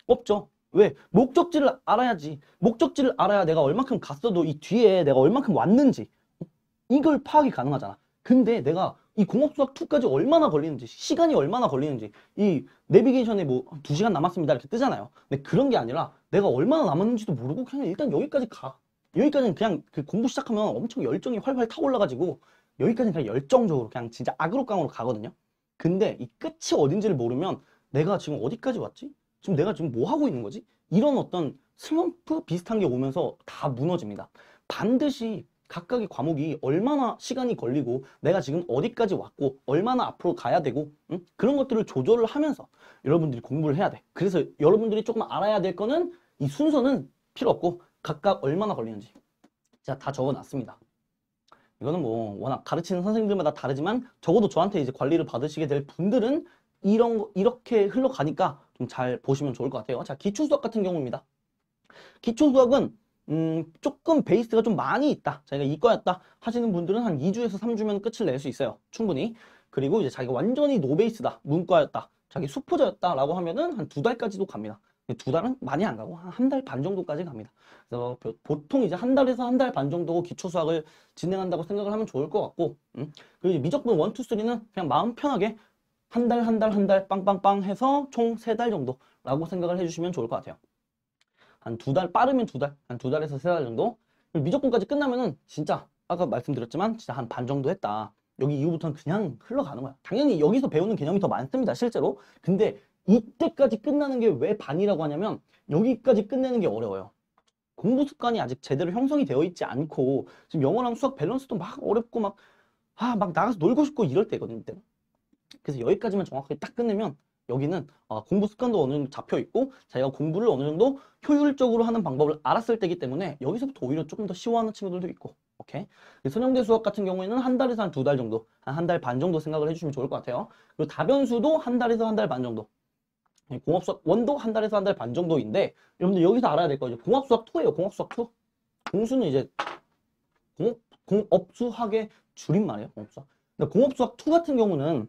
없죠. 왜? 목적지를 알아야지. 목적지를 알아야 내가 얼만큼 갔어도 이 뒤에 내가 얼만큼 왔는지 이걸 파악이 가능하잖아. 근데 내가 이 공업수학 2까지 얼마나 걸리는지, 시간이 얼마나 걸리는지, 이 내비게이션에 뭐 2시간 남았습니다 이렇게 뜨잖아요. 근데 그런 게 아니라 내가 얼마나 남았는지도 모르고 그냥 일단 여기까지 가. 여기까지는 그냥 그 공부 시작하면 엄청 열정이 활활 타올라가지고 여기까지는 그냥 열정적으로 그냥 진짜 악으로 깡으로 가거든요. 근데 이 끝이 어딘지를 모르면 내가 지금 어디까지 왔지? 지금 내가 지금 뭐 하고 있는 거지? 이런 어떤 슬럼프 비슷한 게 오면서 다 무너집니다. 반드시 각각의 과목이 얼마나 시간이 걸리고 내가 지금 어디까지 왔고 얼마나 앞으로 가야 되고 그런 것들을 조절을 하면서 여러분들이 공부를 해야 돼. 그래서 여러분들이 조금 알아야 될 거는 이 순서는 필요 없고 각각 얼마나 걸리는지 제가 다 적어놨습니다. 이거는 뭐 워낙 가르치는 선생님들마다 다르지만 적어도 저한테 이제 관리를 받으시게 될 분들은 이렇게 흘러가니까 좀 잘 보시면 좋을 것 같아요. 자, 기초수학 같은 경우입니다. 기초수학은 조금 베이스가 좀 많이 있다. 자기가 이과였다 하시는 분들은 한 2주에서 3주면 끝을 낼 수 있어요. 충분히. 그리고 이제 자기가 완전히 노베이스다. 문과였다. 자기 수포자였다 라고 하면은 한 2달까지도 갑니다. 2달은 많이 안 가고 한 달 반 정도까지 갑니다. 그래서 보통 이제 한 달에서 한 달 반 정도 기초수학을 진행한다고 생각을 하면 좋을 것 같고 그리고 미적분 1, 2, 3는 그냥 마음 편하게 한 달 빵빵빵 해서 총 3달 정도라고 생각을 해주시면 좋을 것 같아요. 한 2달, 빠르면 2달, 한 2달에서 3달 정도. 미적분까지 끝나면은 진짜 아까 말씀드렸지만 진짜 한 반 정도 했다. 여기 이후부터는 그냥 흘러가는 거야. 당연히 여기서 배우는 개념이 더 많습니다, 실제로. 근데 이때까지 끝나는 게 왜 반이라고 하냐면 여기까지 끝내는 게 어려워요. 공부 습관이 아직 제대로 형성이 되어 있지 않고 지금 영어랑 수학 밸런스도 막 어렵고 막 나가서 놀고 싶고 이럴 때거든요, 이때는. 그래서 여기까지만 정확하게 딱 끝내면 여기는 공부 습관도 어느 정도 잡혀 있고 자기가 공부를 어느 정도 효율적으로 하는 방법을 알았을 때이기 때문에 여기서부터 오히려 조금 더 쉬워하는 친구들도 있고. 오케이. 선형대 수학 같은 경우에는 한 달에서 한 2달 정도, 한 달 반 정도 생각을 해주시면 좋을 것 같아요. 그리고 다변수도 한 달에서 한 달 반 정도. 공업수학 1도 한 달에서 한 달 반 정도인데 여러분들 여기서 알아야 될 거 이제 공업수학 2예요. 공업수학 2. 공수는 이제 공업수학의 줄임말이에요. 공업수학. 근데 공업수학 2 같은 경우는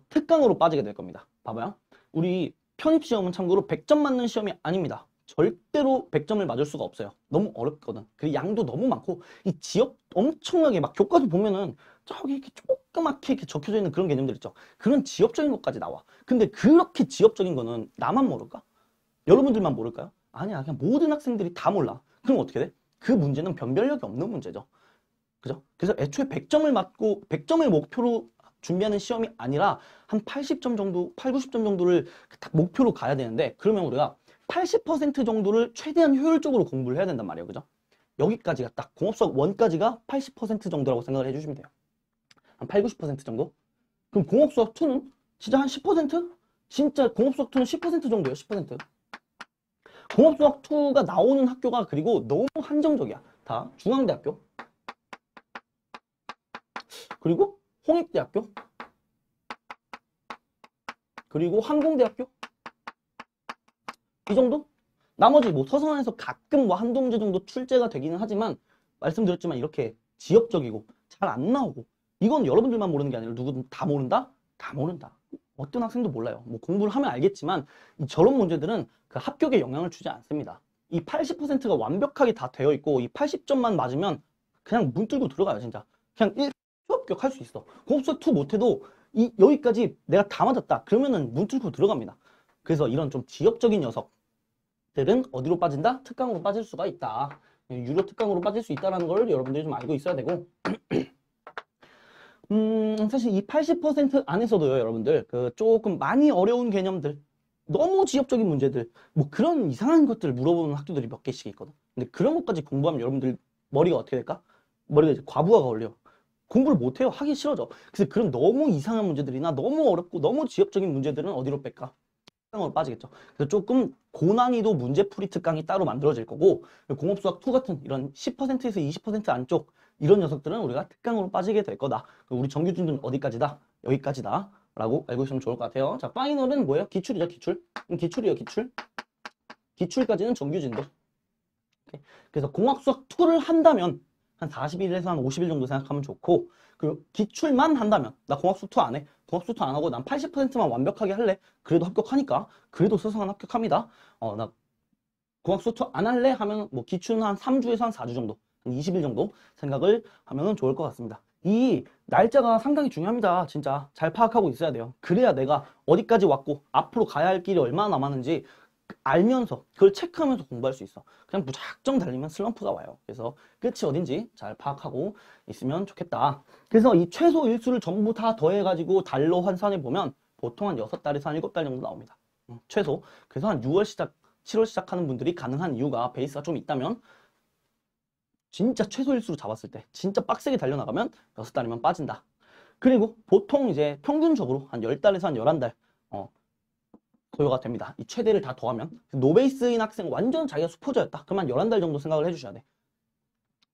특강으로 빠지게 될 겁니다. 봐봐요. 우리 편입시험은 참고로 100점 맞는 시험이 아닙니다. 절대로 100점을 맞을 수가 없어요. 너무 어렵거든. 그 양도 너무 많고 이 지역 엄청나게 막 교과서 보면은 저기 이렇게 조그맣게 이렇게 적혀져 있는 그런 개념들 있죠. 그런 지역적인 것까지 나와. 근데 그렇게 지역적인 거는 나만 모를까? 여러분들만 모를까요? 아니야. 그냥 모든 학생들이 다 몰라. 그럼 어떻게 돼? 그 문제는 변별력이 없는 문제죠. 그죠? 그래서 애초에 100점을 맞고 100점을 목표로 준비하는 시험이 아니라 한 80점 정도, 8, 90점 정도를 딱 목표로 가야 되는데 그러면 우리가 80% 정도를 최대한 효율적으로 공부를 해야 된단 말이에요. 그죠? 여기까지가 딱 공업수학 1까지가 80% 정도라고 생각을 해주시면 돼요. 한 8, 90% 정도? 그럼 공업수학 2는 진짜 한 10%? 진짜 공업수학 2는 10% 정도예요. 10%. 공업수학 2가 나오는 학교가 그리고 너무 한정적이야. 다 중앙대학교 그리고 홍익대학교 그리고 항공대학교 이 정도? 나머지 뭐 서성안에서 가끔 뭐 한두 문제 정도 출제가 되기는 하지만 말씀드렸지만 이렇게 지역적이고 잘 안 나오고 이건 여러분들만 모르는 게 아니라 누구든 다 모른다? 다 모른다. 어떤 학생도 몰라요. 뭐 공부를 하면 알겠지만 저런 문제들은 그 합격에 영향을 주지 않습니다. 이 80%가 완벽하게 다 되어 있고 이 80점만 맞으면 그냥 문 뚫고 들어가요, 진짜. 그냥 1 합격할 수 있어. 공수학 2 못해도 여기까지 내가 다 맞았다. 그러면은 문 뚫고 들어갑니다. 그래서 이런 좀 지역적인 녀석들은 어디로 빠진다? 특강으로 빠질 수가 있다. 유료 특강으로 빠질 수 있다는 걸 여러분들이 좀 알고 있어야 되고 사실 이 80% 안에서도요, 여러분들 그 조금 많이 어려운 개념들 너무 지역적인 문제들 뭐 그런 이상한 것들을 물어보는 학교들이 몇 개씩 있거든. 근데 그런 것까지 공부하면 여러분들 머리가 어떻게 될까? 머리가 이제 과부하가 걸려. 공부를 못해요. 하기 싫어져. 그래서 그런 너무 이상한 문제들이나 너무 어렵고 너무 지역적인 문제들은 어디로 뺄까? 특강으로 빠지겠죠. 그래서 조금 고난이도 문제풀이 특강이 따로 만들어질 거고 공업수학 2 같은 이런 10%에서 20% 안쪽 이런 녀석들은 우리가 특강으로 빠지게 될 거다. 우리 정규준은 어디까지다? 여기까지다. 라고 알고 있으면 좋을 것 같아요. 자, 파이널은 뭐예요? 기출이죠, 기출. 기출이에요, 기출. 기출까지는 정규진도. 그래서 공학수학 2를 한다면 한 40일에서 한 50일 정도 생각하면 좋고 그리고 기출만 한다면 나 공학수학 2 안 해. 공학수학 2 안 하고 난 80%만 완벽하게 할래. 그래도 합격하니까. 그래도 스승은 합격합니다. 나 공학수학 2 안 할래 하면 뭐 기출은 한 3주에서 한 4주 정도, 한 20일 정도 생각을 하면 좋을 것 같습니다. 이 날짜가 상당히 중요합니다. 진짜 잘 파악하고 있어야 돼요. 그래야 내가 어디까지 왔고 앞으로 가야 할 길이 얼마나 남았는지 알면서 그걸 체크하면서 공부할 수 있어. 그냥 무작정 달리면 슬럼프가 와요. 그래서 끝이 어딘지 잘 파악하고 있으면 좋겠다. 그래서 이 최소 일수를 전부 다 더해가지고 달로 환산해 보면 보통 한 6달에서 한 7달 정도 나옵니다. 최소. 그래서 한 6월 시작, 7월 시작하는 분들이 가능한 이유가 베이스가 좀 있다면 진짜 최소 일수로 잡았을 때 진짜 빡세게 달려나가면 6달이면 빠진다. 그리고 보통 이제 평균적으로 한 10달에서 한 11달 소요가 됩니다. 이 최대를 다 더하면 노베이스인 학생 완전 자기가 수포자였다. 그러면 11달 정도 생각을 해주셔야 돼.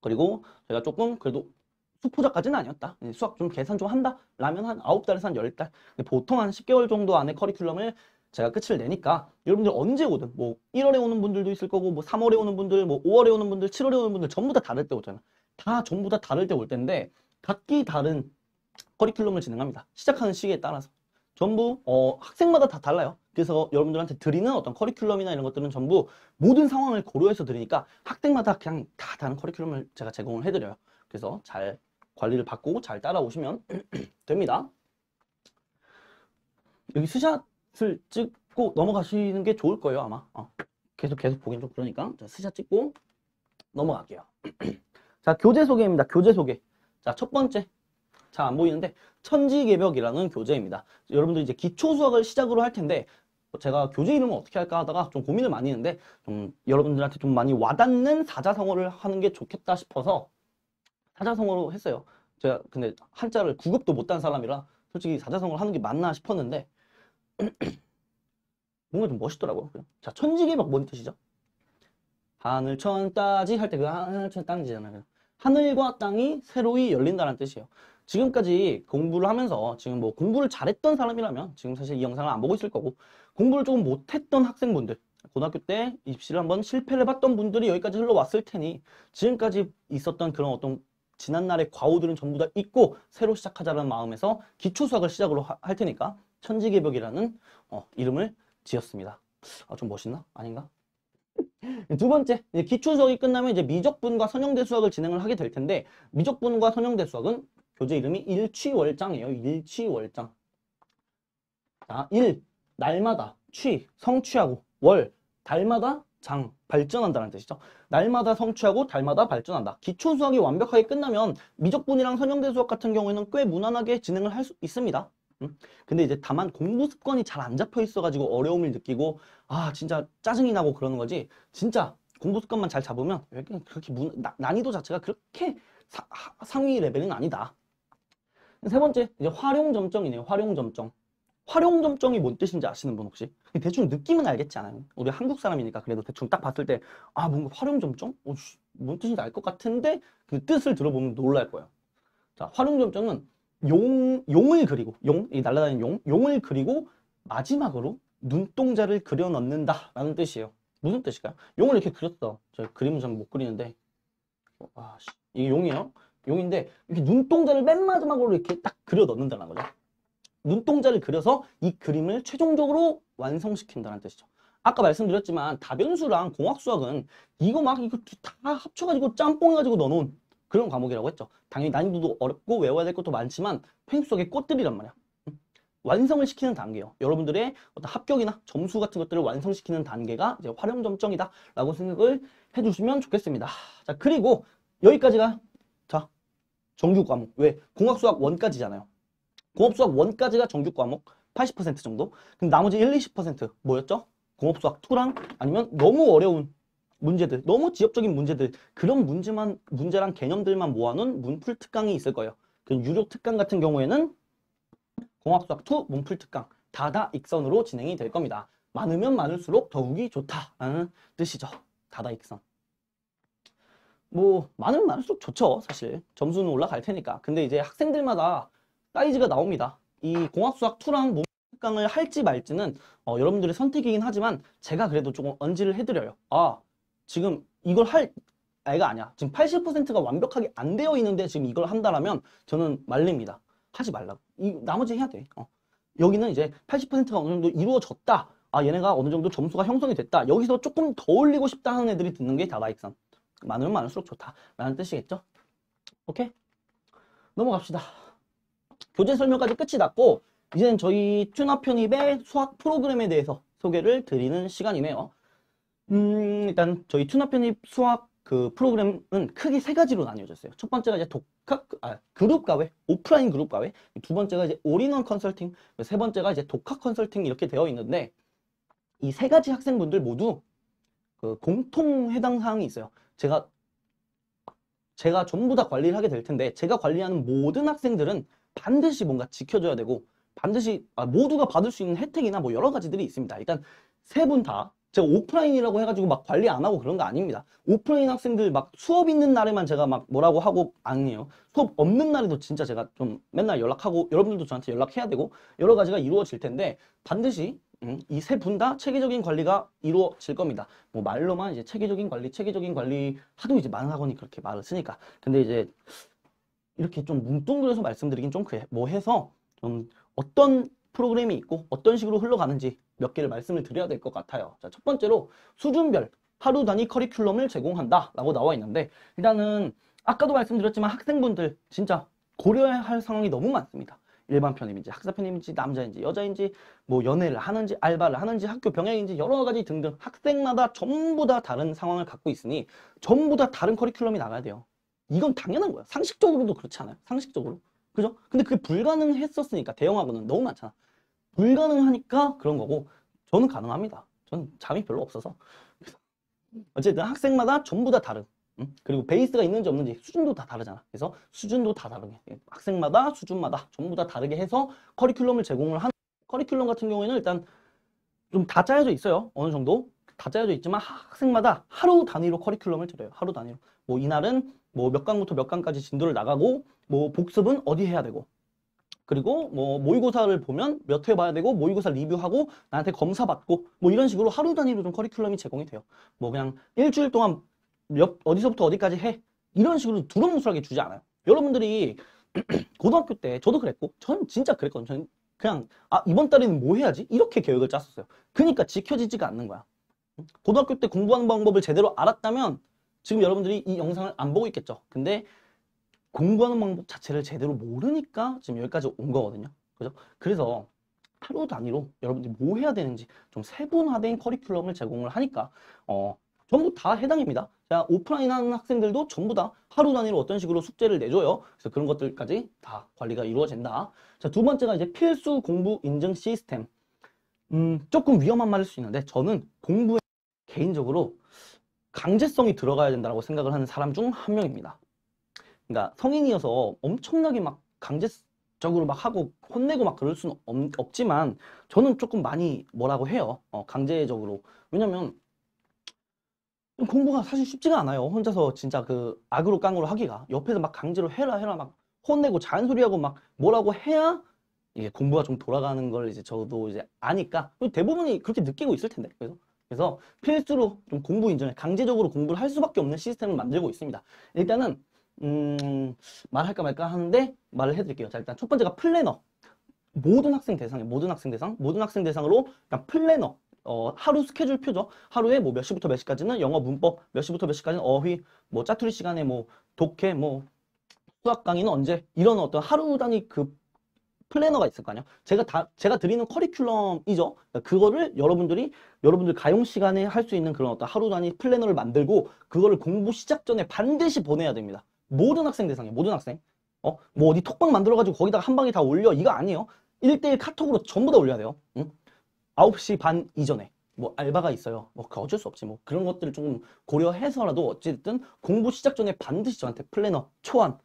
그리고 제가 조금 그래도 수포자까지는 아니었다. 수학 좀 계산 좀 한다. 라면 한 9달에서 한 10달. 보통 한 10개월 정도 안에 커리큘럼을 제가 끝을 내니까 여러분들 언제 오든 뭐 1월에 오는 분들도 있을 거고 뭐 3월에 오는 분들 뭐 5월에 오는 분들 7월에 오는 분들 전부 다 다를 때 오잖아. 다 전부 다 다를 때 올 텐데 각기 다른 커리큘럼을 진행합니다. 시작하는 시기에 따라서. 전부 학생마다 다 달라요. 그래서 여러분들한테 드리는 어떤 커리큘럼이나 이런 것들은 전부 모든 상황을 고려해서 드리니까 학생마다 그냥 다 다른 커리큘럼을 제가 제공을 해드려요. 그래서 잘 관리를 받고 잘 따라오시면 됩니다. 여기 스샷을 찍고 넘어가시는 게 좋을 거예요, 아마. 계속 보긴 좀 그러니까. 자, 스샷 찍고 넘어갈게요. 자, 교재 소개입니다. 교재 소개. 자, 첫 번째. 잘 안 보이는데 천지개벽이라는 교재입니다. 여러분들 이제 기초 수학을 시작으로 할 텐데 제가 교재 이름을 어떻게 할까 하다가 좀 고민을 많이 했는데 좀 여러분들한테 좀 많이 와닿는 사자성어를 하는 게 좋겠다 싶어서 사자성어로 했어요. 제가 근데 한자를 9급도 못한 사람이라 솔직히 사자성어를 하는 게 맞나 싶었는데 뭔가 좀 멋있더라고요. 자, 천지개벽 뭔 뜻이죠? 하늘 천 따지 할 때 그 하늘 천 땅지잖아요. 하늘과 땅이 새로이 열린다는 뜻이에요. 지금까지 공부를 하면서 지금 뭐 공부를 잘했던 사람이라면 지금 사실 이 영상을 안 보고 있을 거고 공부를 조금 못했던 학생분들 고등학교 때 입시를 한번 실패를 해봤던 분들이 여기까지 흘러왔을 테니 지금까지 있었던 그런 어떤 지난날의 과오들은 전부 다 잊고 새로 시작하자는 마음에서 기초수학을 시작으로 할 테니까 천지개벽이라는 이름을 지었습니다. 아, 좀 멋있나? 아닌가? 두 번째, 이제 기초 수학이 끝나면 이제 미적분과 선형대 수학을 진행을 하게 될 텐데 미적분과 선형대 수학은 교재 이름이 일취월장이에요. 일취월장. 자, 일, 날마다, 취, 성취하고, 월, 달마다 장, 발전한다는 뜻이죠. 날마다 성취하고 달마다 발전한다. 기초 수학이 완벽하게 끝나면 미적분이랑 선형대 수학 같은 경우에는 꽤 무난하게 진행을 할 수 있습니다. 근데 이제 다만 공부 습관이 잘 안 잡혀 있어가지고 어려움을 느끼고 아 진짜 짜증이 나고 그러는 거지 진짜 공부 습관만 잘 잡으면 그렇게 난이도 자체가 그렇게 상위 레벨은 아니다. 세 번째 이제 활용점정이네요. 활용점정. 활용점정이 뭔 뜻인지 아시는 분 혹시? 대충 느낌은 알겠지 않아요? 우리 한국 사람이니까 그래도 대충 딱 봤을 때 아 뭔가 활용점정? 뭔 뜻인지 알 것 같은데 그 뜻을 들어보면 놀랄 거예요. 자, 활용점정은 용을 그리고 이 날아다니는 용을 그리고 마지막으로 눈동자를 그려 넣는다 라는 뜻이에요. 무슨 뜻일까요? 용을 이렇게 그렸어. 저 그림을 잘 못 그리는데 이게 용이에요. 용인데 이렇게 눈동자를 맨 마지막으로 이렇게 딱 그려 넣는다는 거죠. 눈동자를 그려서 이 그림을 최종적으로 완성시킨다는 뜻이죠. 아까 말씀드렸지만 다변수랑 공학수학은 이거 다 합쳐가지고 짬뽕해가지고 넣어놓은 그런 과목이라고 했죠. 당연히 난이도도 어렵고 외워야 될 것도 많지만 편입수학의 꽃들이란 말이야. 완성을 시키는 단계예요. 여러분들의 어떤 합격이나 점수 같은 것들을 완성시키는 단계가 이제 활용점정이다 라고 생각을 해주시면 좋겠습니다. 자, 그리고 여기까지가 자 정규 과목. 왜? 공학수학 1까지잖아요. 공업수학 1까지가 정규 과목 80% 정도. 근데 나머지 20% 뭐였죠? 공업수학 2랑 아니면 너무 어려운 문제들, 너무 지엽적인 문제들, 그런 문제랑 개념들만 모아놓은 문풀 특강이 있을 거예요. 그 유료 특강 같은 경우에는 공학수학 2 문풀 특강 다다익선으로 진행이 될 겁니다. 많으면 많을수록 더욱이 좋다라는 뜻이죠. 다다익선. 뭐 많으면 많을수록 좋죠. 사실 점수는 올라갈 테니까. 근데 이제 학생들마다 사이즈가 나옵니다. 이 공학수학 2랑 문풀 특강을 할지 말지는 여러분들의 선택이긴 하지만 제가 그래도 조금 언지를 해드려요. 지금 이걸 할 애가 아니야. 지금 80%가 완벽하게 안 되어 있는데 지금 이걸 한다라면 저는 말립니다. 하지 말라고. 나머지 해야 돼. 여기는 이제 80%가 어느 정도 이루어졌다. 얘네가 어느 정도 점수가 형성이 됐다. 여기서 조금 더 올리고 싶다 하는 애들이 듣는 게 다다익선. 많으면 많을수록 좋다. 라는 뜻이겠죠? 오케이? 넘어갑시다. 교재 설명까지 끝이 났고 이제는 저희 튜너 편입의 수학 프로그램에 대해서 소개를 드리는 시간이네요. 일단 저희 튜너 편입 수학 그 프로그램은 크게 세 가지로 나뉘어졌어요. 첫 번째가 이제 그룹 과외, 오프라인 그룹 과외. 두 번째가 이제 올인원 컨설팅, 세 번째가 이제 독학 컨설팅 이렇게 되어 있는데 이 세 가지 학생분들 모두 그 공통 해당 사항이 있어요. 제가 전부 다 관리를 하게 될 텐데 제가 관리하는 모든 학생들은 반드시 뭔가 지켜줘야 되고 반드시 모두가 받을 수 있는 혜택이나 뭐 여러 가지들이 있습니다. 일단 세 분 다 제가 오프라인이라고 해가지고 막 관리 안 하고 그런 거 아닙니다. 오프라인 학생들 막 수업 있는 날에만 제가 막 뭐라고 하고 아니에요. 수업 없는 날에도 진짜 제가 좀 맨날 연락하고 여러분들도 저한테 연락해야 되고 여러 가지가 이루어질 텐데 반드시 이 세 분 다 체계적인 관리가 이루어질 겁니다. 뭐 말로만 이제 체계적인 관리 하도 이제 만학원이 그렇게 말을 쓰니까. 근데 이제 이렇게 좀 뭉뚱그려서 말씀드리긴 좀 해서 좀 어떤 프로그램이 있고 어떤 식으로 흘러가는지 몇 개를 말씀을 드려야 될 것 같아요. 자, 첫 번째로 수준별 하루 단위 커리큘럼을 제공한다 라고 나와 있는데 일단은 아까도 말씀드렸지만 학생분들 진짜 고려해야 할 상황이 너무 많습니다. 일반 편입인지 학사 편입인지 남자인지 여자인지 뭐 연애를 하는지 알바를 하는지 학교 병행인지 여러 가지 등등 학생마다 전부 다 다른 상황을 갖고 있으니 전부 다 다른 커리큘럼이 나가야 돼요. 이건 당연한 거야. 상식적으로도 그렇지 않아요? 상식적으로. 그죠? 근데 그게 불가능했었으니까 대형학원은 너무 많잖아. 불가능하니까 그런 거고 저는 가능합니다. 저는 잠이 별로 없어서. 그래서 어쨌든 학생마다 전부 다 다른. 그리고 베이스가 있는지 없는지 수준도 다 다르잖아. 그래서 수준도 다 다르게 학생마다 수준마다 전부 다 다르게 해서 커리큘럼을 제공을 하는 커리큘럼 같은 경우에는 일단 좀 다 짜여져 있어요. 어느 정도 다 짜여져 있지만 학생마다 하루 단위로 커리큘럼을 드려요. 하루 단위로. 뭐 이날은 뭐 몇 강부터 몇 강까지 진도를 나가고 뭐 복습은 어디 해야 되고 그리고 뭐 모의고사를 보면 몇 회 봐야 되고 모의고사 리뷰하고 나한테 검사 받고 뭐 이런 식으로 하루 단위로 좀 커리큘럼이 제공이 돼요. 뭐 그냥 일주일 동안 어디서부터 어디까지 해 이런 식으로 두루뭉술하게 주지 않아요. 여러분들이 고등학교 때 저도 그랬고 저는 진짜 그랬거든요. 저는 그냥 이번 달에는 뭐 해야지 이렇게 계획을 짰었어요. 그러니까 지켜지지가 않는 거야. 고등학교 때 공부하는 방법을 제대로 알았다면 지금 여러분들이 이 영상을 안 보고 있겠죠. 근데 공부하는 방법 자체를 제대로 모르니까 지금 여기까지 온 거거든요. 그죠? 그래서 하루 단위로 여러분들이 뭐 해야 되는지 좀 세분화된 커리큘럼을 제공을 하니까 전부 다 해당입니다. 자, 오프라인 하는 학생들도 전부 다 하루 단위로 어떤 식으로 숙제를 내줘요. 그래서 그런 것들까지 다 관리가 이루어진다. 자, 두 번째가 이제 필수 공부 인증 시스템. 조금 위험한 말일 수 있는데 저는 공부에 개인적으로 강제성이 들어가야 된다고 생각을 하는 사람 중 한 명입니다. 그러니까 성인이어서 엄청나게 막 강제적으로 막 하고 혼내고 막 그럴 수는 없지만 저는 조금 많이 뭐라고 해요. 강제적으로. 왜냐면 공부가 사실 쉽지가 않아요. 혼자서 진짜 그 악으로 깡으로 하기가. 옆에서 막 강제로 해라 막 혼내고 잔소리하고 막 뭐라고 해야 이게 공부가 좀 돌아가는 걸 이제 저도 이제 아니까 대부분이 그렇게 느끼고 있을 텐데. 그래서 필수로 좀 공부 인증을 강제적으로 공부를 할 수밖에 없는 시스템을 만들고 있습니다. 일단은 말할까 말까 하는데 말을 해드릴게요. 자, 일단 첫 번째가 플래너. 모든 학생 대상으로 그냥 플래너. 하루 스케줄표죠. 하루에 뭐 몇 시부터 몇 시까지는 영어 문법, 몇 시부터 몇 시까지는 어휘, 뭐 짜투리 시간에 뭐 독해, 뭐 수학 강의는 언제 이런 어떤 하루 단위 그 플래너가 있을 거 아니야. 제가 드리는 커리큘럼이죠. 그거를 여러분들 가용 시간에 할 수 있는 그런 어떤 하루 단위 플래너를 만들고 그거를 공부 시작 전에 반드시 보내야 됩니다. 모든 학생 대상에 모든 학생. 뭐 어디 톡방 만들어가지고 거기다가 한 방에 다 올려 이거 아니에요. 1대1 카톡으로 전부 다 올려야 돼요. 응? 9시 반 이전에. 뭐 알바가 있어요. 뭐 그 어쩔 수 없지. 뭐 그런 것들을 좀 고려해서라도 어쨌든 공부 시작 전에 반드시 저한테 플래너 초안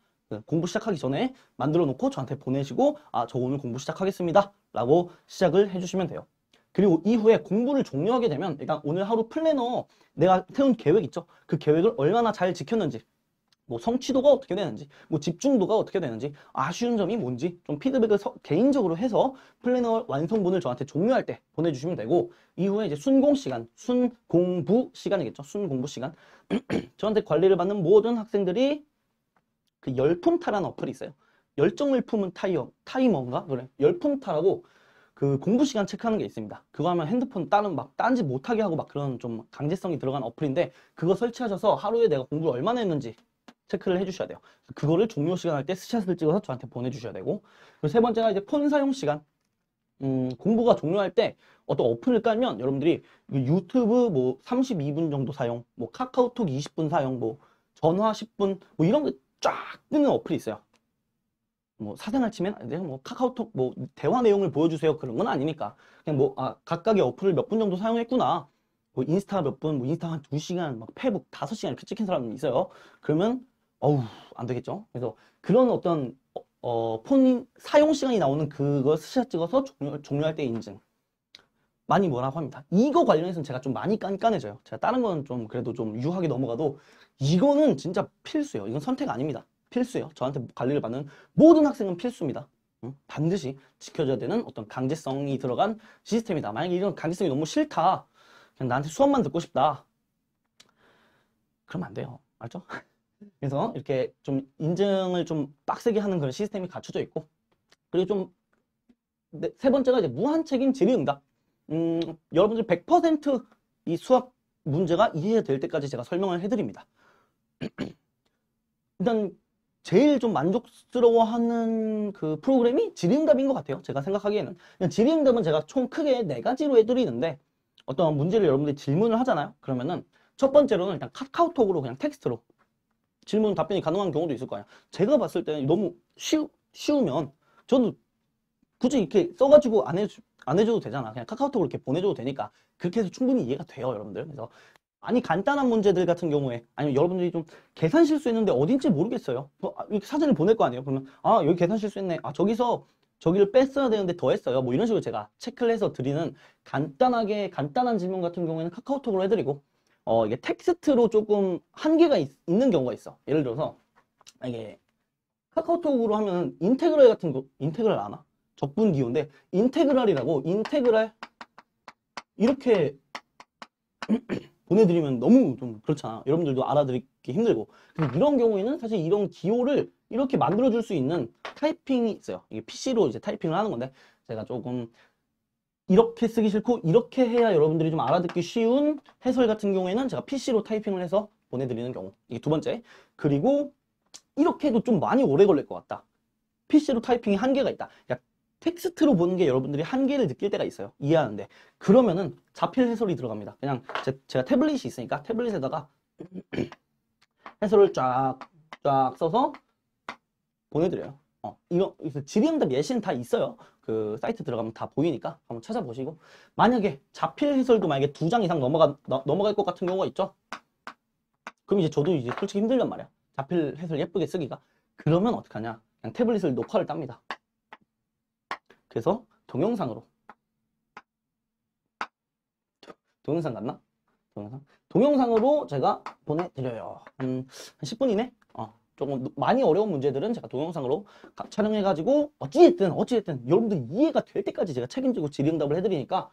공부 시작하기 전에 만들어 놓고 저한테 보내시고 저 오늘 공부 시작하겠습니다 라고 시작을 해주시면 돼요. 그리고 이후에 공부를 종료하게 되면 일단 오늘 하루 플래너 내가 세운 계획 있죠. 그 계획을 얼마나 잘 지켰는지 뭐 성취도가 어떻게 되는지 뭐 집중도가 어떻게 되는지 아쉬운 점이 뭔지 좀 피드백을 개인적으로 해서 플래너 완성본을 저한테 종료할 때 보내주시면 되고 이후에 이제 순공부 시간이겠죠. 순공부 시간 저한테 관리를 받는 모든 학생들이 그 열품타라는 어플이 있어요. 열정을 품은 타이머인가? 그래. 열품타라고 그 공부 시간 체크하는 게 있습니다. 그거 하면 핸드폰 막 딴짓 못하게 하고 막 그런 좀 강제성이 들어간 어플인데 그거 설치하셔서 하루에 내가 공부를 얼마나 했는지 체크를 해주셔야 돼요. 그거를 종료 시간 할 때 스샷을 찍어서 저한테 보내주셔야 되고 그리고 세 번째가 이제 폰 사용 시간. 공부가 종료할 때 어떤 어플을 깔면 여러분들이 유튜브 뭐 32분 정도 사용, 뭐 카카오톡 20분 사용, 뭐 전화 10분 뭐 이런 게 쫙 뜨는 어플이 있어요. 뭐 사생활 침해 내가 뭐 카카오톡 뭐 대화 내용을 보여주세요 그런 건 아니니까 그냥 뭐 각각의 어플을 몇 분 정도 사용했구나. 뭐 인스타 몇 분, 뭐 인스타 한 2시간, 막 페북 5시간 이렇게 찍힌 사람이 있어요. 그러면 안 되겠죠. 그래서 그런 어떤 폰 사용 시간이 나오는 그걸 스샷 찍어서 종료할 때 인증. 많이 뭐라고 합니다. 이거 관련해서는 제가 좀 많이 깐깐해져요. 제가 다른 거는 좀 그래도 좀 유하게 넘어가도 이거는 진짜 필수예요. 이건 선택 아닙니다. 필수예요. 저한테 관리를 받는 모든 학생은 필수입니다. 반드시 지켜줘야 되는 어떤 강제성이 들어간 시스템이다. 만약에 이런 강제성이 너무 싫다. 그냥 나한테 수업만 듣고 싶다. 그러면 안 돼요. 알죠? 그래서 이렇게 좀 인증을 좀 빡세게 하는 그런 시스템이 갖춰져 있고 그리고 좀 세 번째가 이제 무한 책임 질의응답. 여러분들 100% 이 수학 문제가 이해될 때까지 제가 설명을 해드립니다. 일단 제일 좀 만족스러워하는 그 프로그램이 질의응답인 것 같아요. 제가 생각하기에는. 질의응답은 제가 총 크게 4가지로 해드리는데 어떤 문제를 여러분들이 질문을 하잖아요. 그러면은 첫 번째로는 일단 카카오톡으로 그냥 텍스트로 질문 답변이 가능한 경우도 있을 거 아니야. 제가 봤을 때는 너무 쉬우면 저는 굳이 이렇게 써가지고 안 해줘도 되잖아. 그냥 카카오톡으로 이렇게 보내줘도 되니까 그렇게 해서 충분히 이해가 돼요, 여러분들. 그래서 많이 간단한 문제들 같은 경우에 아니면 여러분들이 좀 계산 실수했는데 어딘지 모르겠어요. 이렇게 사진을 보낼 거 아니에요. 그러면 아 여기 계산 실수했네. 아 저기서 저기를 뺐어야 되는데 더 했어요. 뭐 이런 식으로 제가 체크를 해서 드리는 간단한 질문 같은 경우에는 카카오톡으로 해드리고 이게 텍스트로 조금 한계가 있는 경우가 있어. 예를 들어서 이게 카카오톡으로 하면 인테그랄 같은 거 인테그랄 아나? 적분 기호인데 인테그랄이라고 인테그랄 이렇게 보내드리면 너무 좀 그렇잖아. 여러분들도 알아듣기 힘들고. 그래서 이런 경우에는 사실 이런 기호를 이렇게 만들어줄 수 있는 타이핑이 있어요. 이게 PC로 이제 타이핑을 하는 건데 제가 조금 이렇게 쓰기 싫고 이렇게 해야 여러분들이 좀 알아듣기 쉬운 해설 같은 경우에는 제가 PC로 타이핑을 해서 보내드리는 경우. 이게 두 번째. 그리고 이렇게 해도 좀 많이 오래 걸릴 것 같다. PC로 타이핑이 한계가 있다. 그러니까 텍스트로 보는 게 여러분들이 한계를 느낄 때가 있어요. 이해하는데. 그러면은 자필 해설이 들어갑니다. 그냥 제가 태블릿이 있으니까 태블릿에다가 해설을 쫙 써서 보내드려요. 이거 질의응답 예시는 다 있어요. 그 사이트 들어가면 다 보이니까 한번 찾아보시고. 만약에 자필 해설도 만약에 2장 이상 넘어갈 것 같은 경우가 있죠. 그럼 이제 저도 이제 솔직히 힘들단 말이야. 자필 해설 예쁘게 쓰기가. 그러면 어떡하냐. 그냥 태블릿을 녹화를 땁니다. 그래서 동영상으로 동영상 같나? 동영상으로 제가 보내드려요. 한 10분 이내? 조금 많이 어려운 문제들은 제가 동영상으로 촬영해가지고 어찌됐든 여러분들 이해가 될 때까지 제가 책임지고 질의응답을 해드리니까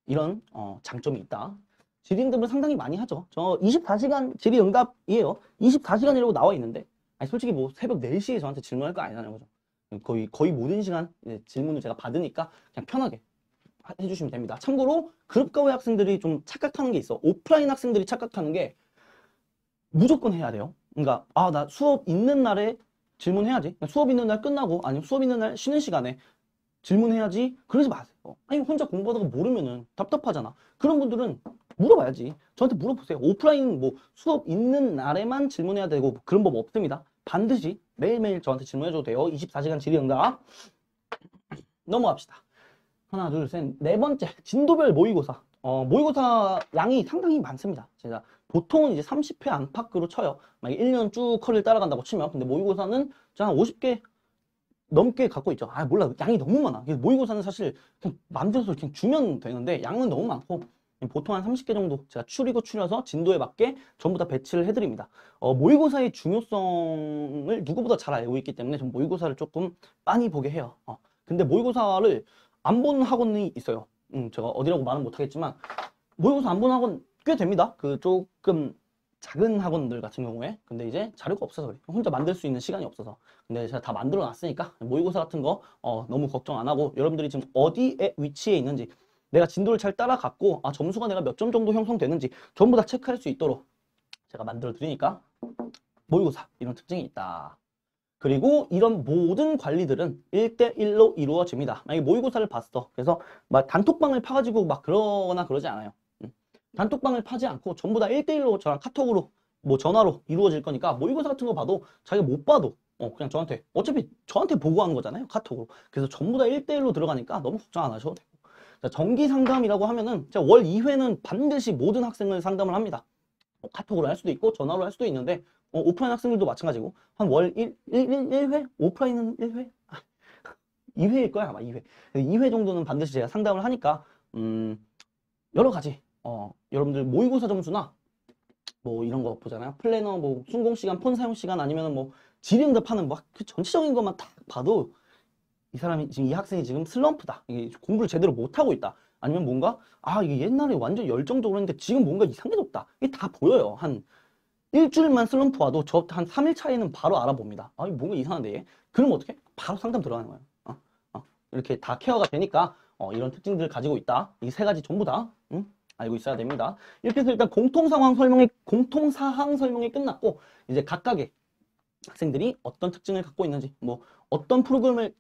이런 장점이 있다. 질의응답을 상당히 많이 하죠. 저 24시간 질의응답이에요. 24시간이라고 나와 있는데 아니 솔직히 뭐 새벽 4시에 저한테 질문할 거 아니잖아요. 그죠? 거의 모든 시간 질문을 제가 받으니까 그냥 편하게 해주시면 됩니다. 참고로 그룹과외 학생들이 좀 착각하는 게 있어. 오프라인 학생들이 착각하는 게 무조건 해야 돼요. 그러니까 나 수업 있는 날에 질문해야지. 수업 있는 날 끝나고 아니면 수업 있는 날 쉬는 시간에 질문해야지. 그러지 마세요. 아니 혼자 공부하다가 모르면은 답답하잖아. 그런 분들은 물어봐야지. 저한테 물어보세요. 오프라인 뭐 수업 있는 날에만 질문해야 되고 그런 법 없습니다. 반드시 매일매일 저한테 질문해줘도 돼요. 24시간 질의응답. 넘어갑시다. 하나, 둘, 셋, 네 번째 진도별 모의고사. 모의고사 양이 상당히 많습니다. 제가 보통은 이제 30회 안팎으로 쳐요. 만약에 1년 쭉 커리를 따라간다고 치면. 근데 모의고사는 한 50개 넘게 갖고 있죠. 몰라. 양이 너무 많아. 모의고사는 사실 그냥 맘대로 그냥 주면 되는데 양은 너무 많고 보통 한 30개 정도 제가 추려서 진도에 맞게 전부 다 배치를 해드립니다. 모의고사의 중요성을 누구보다 잘 알고 있기 때문에 전 모의고사를 조금 많이 보게 해요. 근데 모의고사를 안 보는 학원이 있어요. 제가 어디라고 말은 못하겠지만 모의고사 안 보는 학원 꽤 됩니다. 그 조금 작은 학원들 같은 경우에. 근데 이제 자료가 없어서 그래. 혼자 만들 수 있는 시간이 없어서. 근데 제가 다 만들어 놨으니까 모의고사 같은 거 너무 걱정 안 하고 여러분들이 지금 어디에 위치해 있는지 내가 진도를 잘 따라갔고 점수가 내가 몇 점 정도 형성되는지 전부 다 체크할 수 있도록 제가 만들어 드리니까 모의고사 이런 특징이 있다. 그리고 이런 모든 관리들은 1대1로 이루어집니다. 만약에 모의고사를 봤어. 그래서 막 단톡방을 파가지고 막 그러거나 그러지 않아요. 단톡방을 파지 않고 전부 다 1대1로 저랑 카톡으로 뭐 전화로 이루어질 거니까 모의고사 같은 거 봐도 자기가 못 봐도 그냥 저한테 어차피 저한테 보고하는 거잖아요. 카톡으로. 그래서 전부 다 1대1로 들어가니까 너무 걱정 안 하셔도 되고. 자, 정기 상담이라고 하면은 제가 월 2회는 반드시 모든 학생을 상담을 합니다. 카톡으로 할 수도 있고 전화로 할 수도 있는데 오프라인 학생들도 마찬가지고 한 월 1회? 오프라인은 1회? 2회일 거야 아마 2회. 2회 정도는 반드시 제가 상담을 하니까 여러 가지 여러분들 모의고사 점수나 뭐 이런 거 보잖아요. 플래너 뭐 순공 시간, 폰 사용 시간 아니면은 뭐 질의응답하는 막 그 전체적인 것만 딱 봐도 이 사람이 지금 이 학생이 지금 슬럼프다. 이게 공부를 제대로 못 하고 있다. 아니면 뭔가 이게 옛날에 완전 열정적으로 했는데 지금 뭔가 이상해졌다. 이게 다 보여요. 한 일주일만 슬럼프 와도 저 한 3일 차이는 바로 알아봅니다. 뭔가 이상한데 얘. 그럼 어떻게? 바로 상담 들어가는 거예요. 이렇게 다 케어가 되니까 이런 특징들을 가지고 있다. 이 세 가지 전부 다 알고 있어야 됩니다. 이렇게 해서 일단 공통사항 설명이 끝났고 이제 각각의 학생들이 어떤 특징을 갖고 있는지 뭐 어떤 프로그램을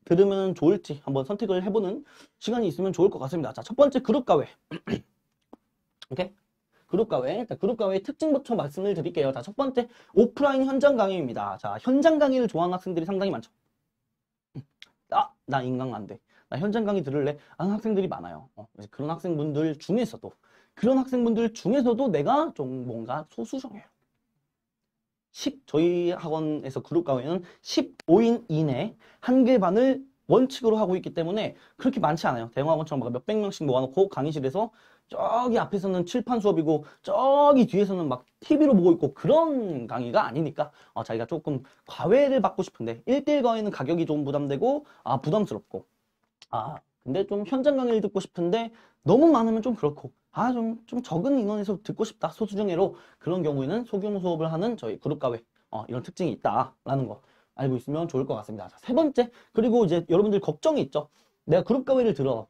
들으면 좋을지 한번 선택을 해보는 시간이 있으면 좋을 것 같습니다. 자, 첫 번째 그룹 과외. 오케이? 그룹과외. 자, 그룹과외의 특징부터 말씀을 드릴게요. 자, 첫 번째, 오프라인 현장 강의입니다. 자, 현장 강의를 좋아하는 학생들이 상당히 많죠. 나 인강 안 돼. 나 현장 강의 들을래? 하는 학생들이 많아요. 그래서 그런 학생분들 중에서도 내가 좀 뭔가 소수정예요. 저희 학원에서 그룹 강의는 15인 이내 한 개 반을 원칙으로 하고 있기 때문에 그렇게 많지 않아요. 대형학원처럼 막 몇백 명씩 모아놓고 강의실에서 저기 앞에서는 칠판 수업이고 저기 뒤에서는 막 TV로 보고 있고 그런 강의가 아니니까 자기가 조금 과외를 받고 싶은데 1대1 강의는 가격이 좀 부담되고 부담스럽고 근데 좀 현장 강의를 듣고 싶은데 너무 많으면 좀 그렇고 좀 적은 인원에서 듣고 싶다 소수정예로 그런 경우에는 소규모 수업을 하는 저희 그룹 과외 이런 특징이 있다라는 거 알고 있으면 좋을 것 같습니다. 자, 세 번째, 그리고 이제 여러분들 걱정이 있죠. 내가 그룹 과외를 들어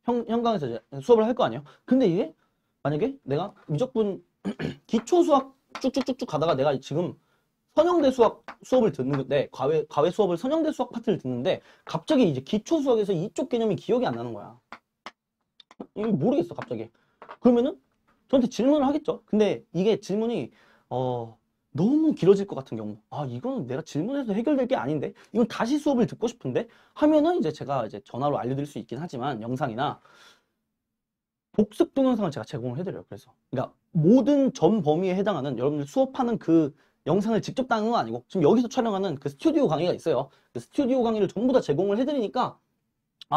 현강에서 이제 수업을 할 거 아니에요. 근데 이게 만약에 내가 무조건 기초 수학 쭉쭉쭉쭉 가다가 내가 지금 선형대 수학 수업을 듣는데 과외 수업을 선형대 수학 파트를 듣는데 갑자기 이제 기초 수학에서 이쪽 개념이 기억이 안 나는 거야. 이거 모르겠어 갑자기. 그러면은 저한테 질문을 하겠죠. 근데 이게 질문이 너무 길어질 것 같은 경우 이거는 내가 질문해서 해결될 게 아닌데 이건 다시 수업을 듣고 싶은데 하면은 이제 제가 이제 전화로 알려드릴 수 있긴 하지만 영상이나 복습 동영상을 제가 제공을 해드려요. 그러니까 모든 전 범위에 해당하는 여러분들 수업하는 그 영상을 직접 따는 건 아니고 지금 여기서 촬영하는 그 스튜디오 강의가 있어요. 그 스튜디오 강의를 전부 다 제공을 해드리니까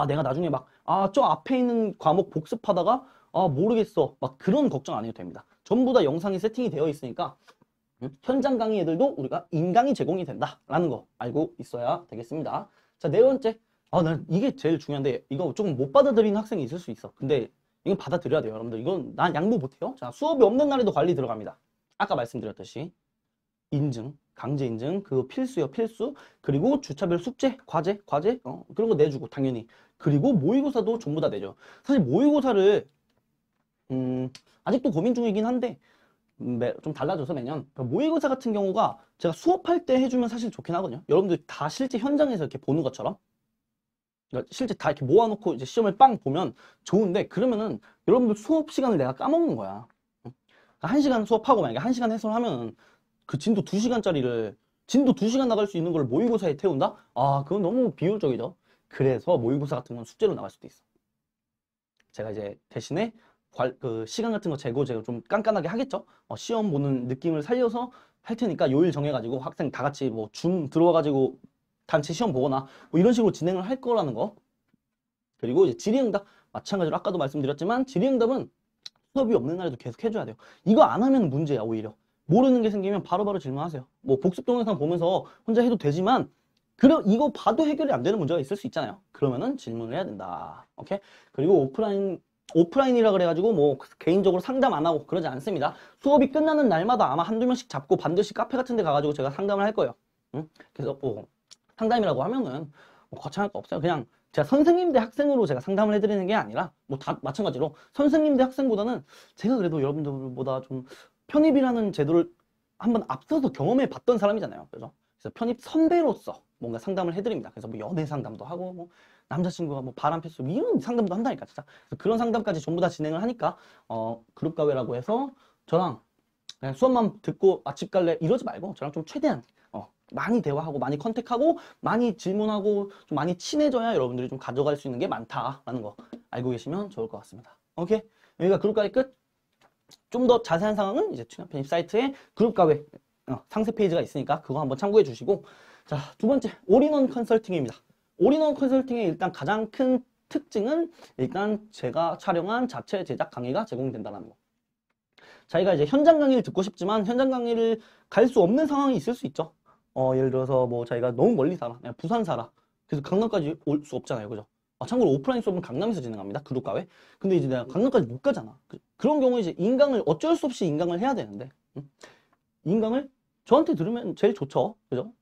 내가 나중에 막 저 앞에 있는 과목 복습하다가 모르겠어 막 그런 걱정 안 해도 됩니다. 전부 다 영상이 세팅이 되어 있으니까 현장 강의 애들도 우리가 인강이 제공이 된다라는 거 알고 있어야 되겠습니다. 자, 네 번째. 난 이게 제일 중요한데 이거 조금 못 받아들이는 학생이 있을 수 있어. 근데 이건 받아들여야 돼요, 여러분들. 이건 난 양보 못해요. 자, 수업이 없는 날에도 관리 들어갑니다. 아까 말씀드렸듯이 인증, 강제 인증, 그거 필수요, 필수. 그리고 주차별 숙제, 과제, 그런 거 내주고 당연히. 그리고 모의고사도 전부 다 내죠. 사실 모의고사를 아직도 고민 중이긴 한데 좀 달라져서 매년 모의고사 같은 경우가 제가 수업할 때 해주면 사실 좋긴 하거든요. 여러분들 다 실제 현장에서 이렇게 보는 것처럼 그러니까 실제 다 이렇게 모아놓고 이제 시험을 빵 보면 좋은데 그러면은 여러분들 수업 시간을 내가 까먹는 거야. 1시간 수업하고 만약에 1시간 해설하면 그 진도 2시간짜리를 진도 2시간 나갈 수 있는 걸 모의고사에 태운다? 그건 너무 비효율적이죠. 그래서 모의고사 같은 건 숙제로 나갈 수도 있어. 제가 이제 대신에 그 시간 같은 거 재고 제가 좀 깐깐하게 하겠죠. 시험 보는 느낌을 살려서 할 테니까 요일 정해가지고 학생 다 같이 뭐 줌 들어와가지고 단체 시험 보거나 뭐 이런 식으로 진행을 할 거라는 거. 그리고 이제 질의응답 마찬가지로 아까도 말씀드렸지만 질의응답은 수업이 없는 날에도 계속 해줘야 돼요. 이거 안 하면 문제야 오히려. 모르는 게 생기면 바로바로 질문하세요. 뭐 복습 동영상 보면서 혼자 해도 되지만 이거 봐도 해결이 안 되는 문제가 있을 수 있잖아요. 그러면은 질문을 해야 된다. 오케이? 그리고 오프라인이라 그래가지고 뭐 개인적으로 상담 안 하고 그러지 않습니다. 수업이 끝나는 날마다 아마 한두 명씩 잡고 반드시 카페 같은 데 가가지고 제가 상담을 할 거예요. 그래서 상담이라고 하면은 거창할 거 없어요. 그냥 제가 선생님 대 학생으로 제가 상담을 해드리는 게 아니라 뭐 다 마찬가지로 선생님 대 학생보다는 제가 그래도 여러분들보다 좀 편입이라는 제도를 한번 앞서서 경험해 봤던 사람이잖아요. 그래서 편입 선배로서 뭔가 상담을 해드립니다. 그래서 뭐 연애 상담도 하고 뭐 남자친구가 뭐 바람 폈어 이런 상담도 한다니까 진짜. 그래서 그런 상담까지 전부 다 진행을 하니까 그룹 과외라고 해서 저랑 그냥 수업만 듣고 집 갈래 이러지 말고 저랑 좀 최대한 많이 대화하고 많이 컨택하고 많이 질문하고 좀 많이 친해져야 여러분들이 좀 가져갈 수 있는 게 많다라는 거 알고 계시면 좋을 것 같습니다. 오케이? 여기가 그룹 과외 끝. 좀 더 자세한 상황은 이제 취업 편입 사이트에 그룹 과외 상세 페이지가 있으니까 그거 한번 참고해 주시고 자, 두 번째 올인원 컨설팅입니다. 올인원 컨설팅의 일단 가장 큰 특징은 일단 제가 촬영한 자체 제작 강의가 제공된다는 거. 자기가 이제 현장 강의를 듣고 싶지만 현장 강의를 갈 수 없는 상황이 있을 수 있죠. 예를 들어서 뭐 자기가 너무 멀리 살아. 그냥 부산 살아. 그래서 강남까지 올 수 없잖아요. 그죠? 참고로 오프라인 수업은 강남에서 진행합니다. 그룹 과외. 근데 이제 내가 강남까지 못 가잖아. 그런 경우에 이제 인강을 어쩔 수 없이 인강을 해야 되는데 인강을 저한테 들으면 제일 좋죠. 그죠?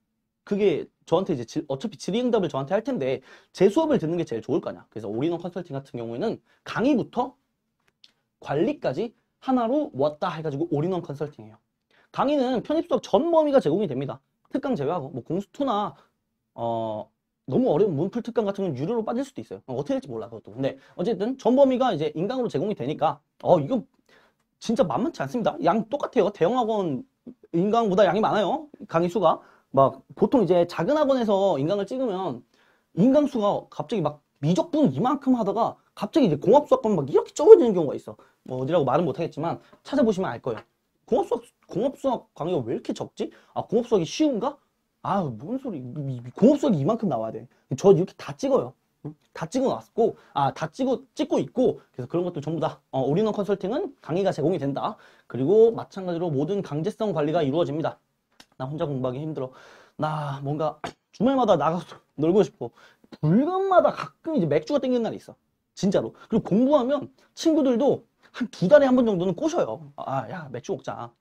그게 저한테 이제 어차피 질의응답을 저한테 할 텐데 제 수업을 듣는 게 제일 좋을 거냐. 그래서 올인원 컨설팅 같은 경우에는 강의부터 관리까지 하나로 모았다 해가지고 올인원 컨설팅이에요. 강의는 편입 수업 전 범위가 제공이 됩니다. 특강 제외하고 뭐 공수투나 너무 어려운 문풀 특강 같은 건 유료로 빠질 수도 있어요. 어떻게 될지 몰라 그것도. 근데 어쨌든 전 범위가 이제 인강으로 제공이 되니까 이거 진짜 만만치 않습니다. 양 똑같아요. 대형 학원 인강보다 양이 많아요. 강의 수가. 막 보통 이제 작은 학원에서 인강을 찍으면 인강 수가 갑자기 막 미적분 이만큼 하다가 갑자기 이제 공합수학 가면 막 이렇게 적어지는 경우가 있어. 뭐 어디라고 말은 못하겠지만 찾아보시면 알 거예요. 공합수학 강의가 왜 이렇게 적지? 아, 공합수학이 쉬운가? 아, 뭔 소리. 공합수학이 이만큼 나와야 돼. 저 이렇게 다 찍어요. 다 찍어놨고, 다 찍고 있고, 그래서 그런 것들 전부 다, 올인원 컨설팅은 강의가 제공이 된다. 그리고 마찬가지로 모든 강제성 관리가 이루어집니다. 나 혼자 공부하기 힘들어. 나 뭔가 주말마다 나가서 놀고 싶어. 불금마다 가끔 이제 맥주가 땡기는 날이 있어. 진짜로. 그리고 공부하면 친구들도 한 2달에 한 번 정도는 꼬셔요. 야, 맥주 먹자.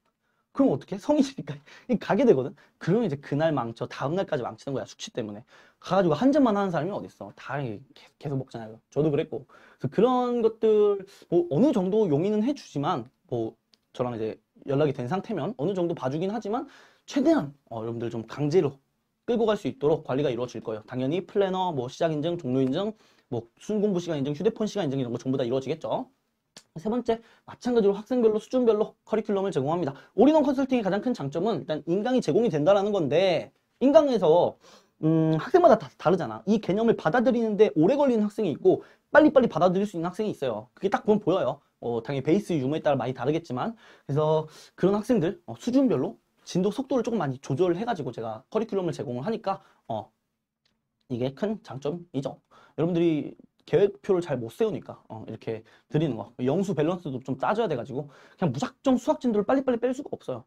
그럼 어떻게? 성인이니까 가게 되거든. 그러면 이제 그날 망쳐. 다음날까지 망치는 거야. 숙취 때문에. 가가지고 한 잔만 하는 사람이 어딨어. 다 계속 먹잖아요. 저도 그랬고. 그래서 그런 것들 뭐 어느 정도 용인은 해주지만 뭐 저랑 이제 연락이 된 상태면 어느 정도 봐주긴 하지만 최대한 여러분들 좀 강제로 끌고 갈 수 있도록 관리가 이루어질 거예요. 당연히 플래너, 뭐 시작 인증, 종료 인증, 뭐 순공부 시간 인증, 휴대폰 시간 인증 이런 거 전부 다 이루어지겠죠. 세 번째, 마찬가지로 학생별로 수준별로 커리큘럼을 제공합니다. 올인원 컨설팅의 가장 큰 장점은 일단 인강이 제공이 된다라는 건데 인강에서 학생마다 다 다르잖아. 이 개념을 받아들이는데 오래 걸리는 학생이 있고 빨리빨리 받아들일 수 있는 학생이 있어요. 그게 딱 보면 보여요. 당연히 베이스 유무에 따라 많이 다르겠지만 그래서 그런 학생들 수준별로 진도 속도를 조금 많이 조절해가지고 제가 커리큘럼을 제공을 하니까 이게 큰 장점이죠. 여러분들이 계획표를 잘 못 세우니까 이렇게 드리는 거. 영수 밸런스도 좀 따져야 돼가지고 그냥 무작정 수학 진도를 빨리빨리 뺄 수가 없어요.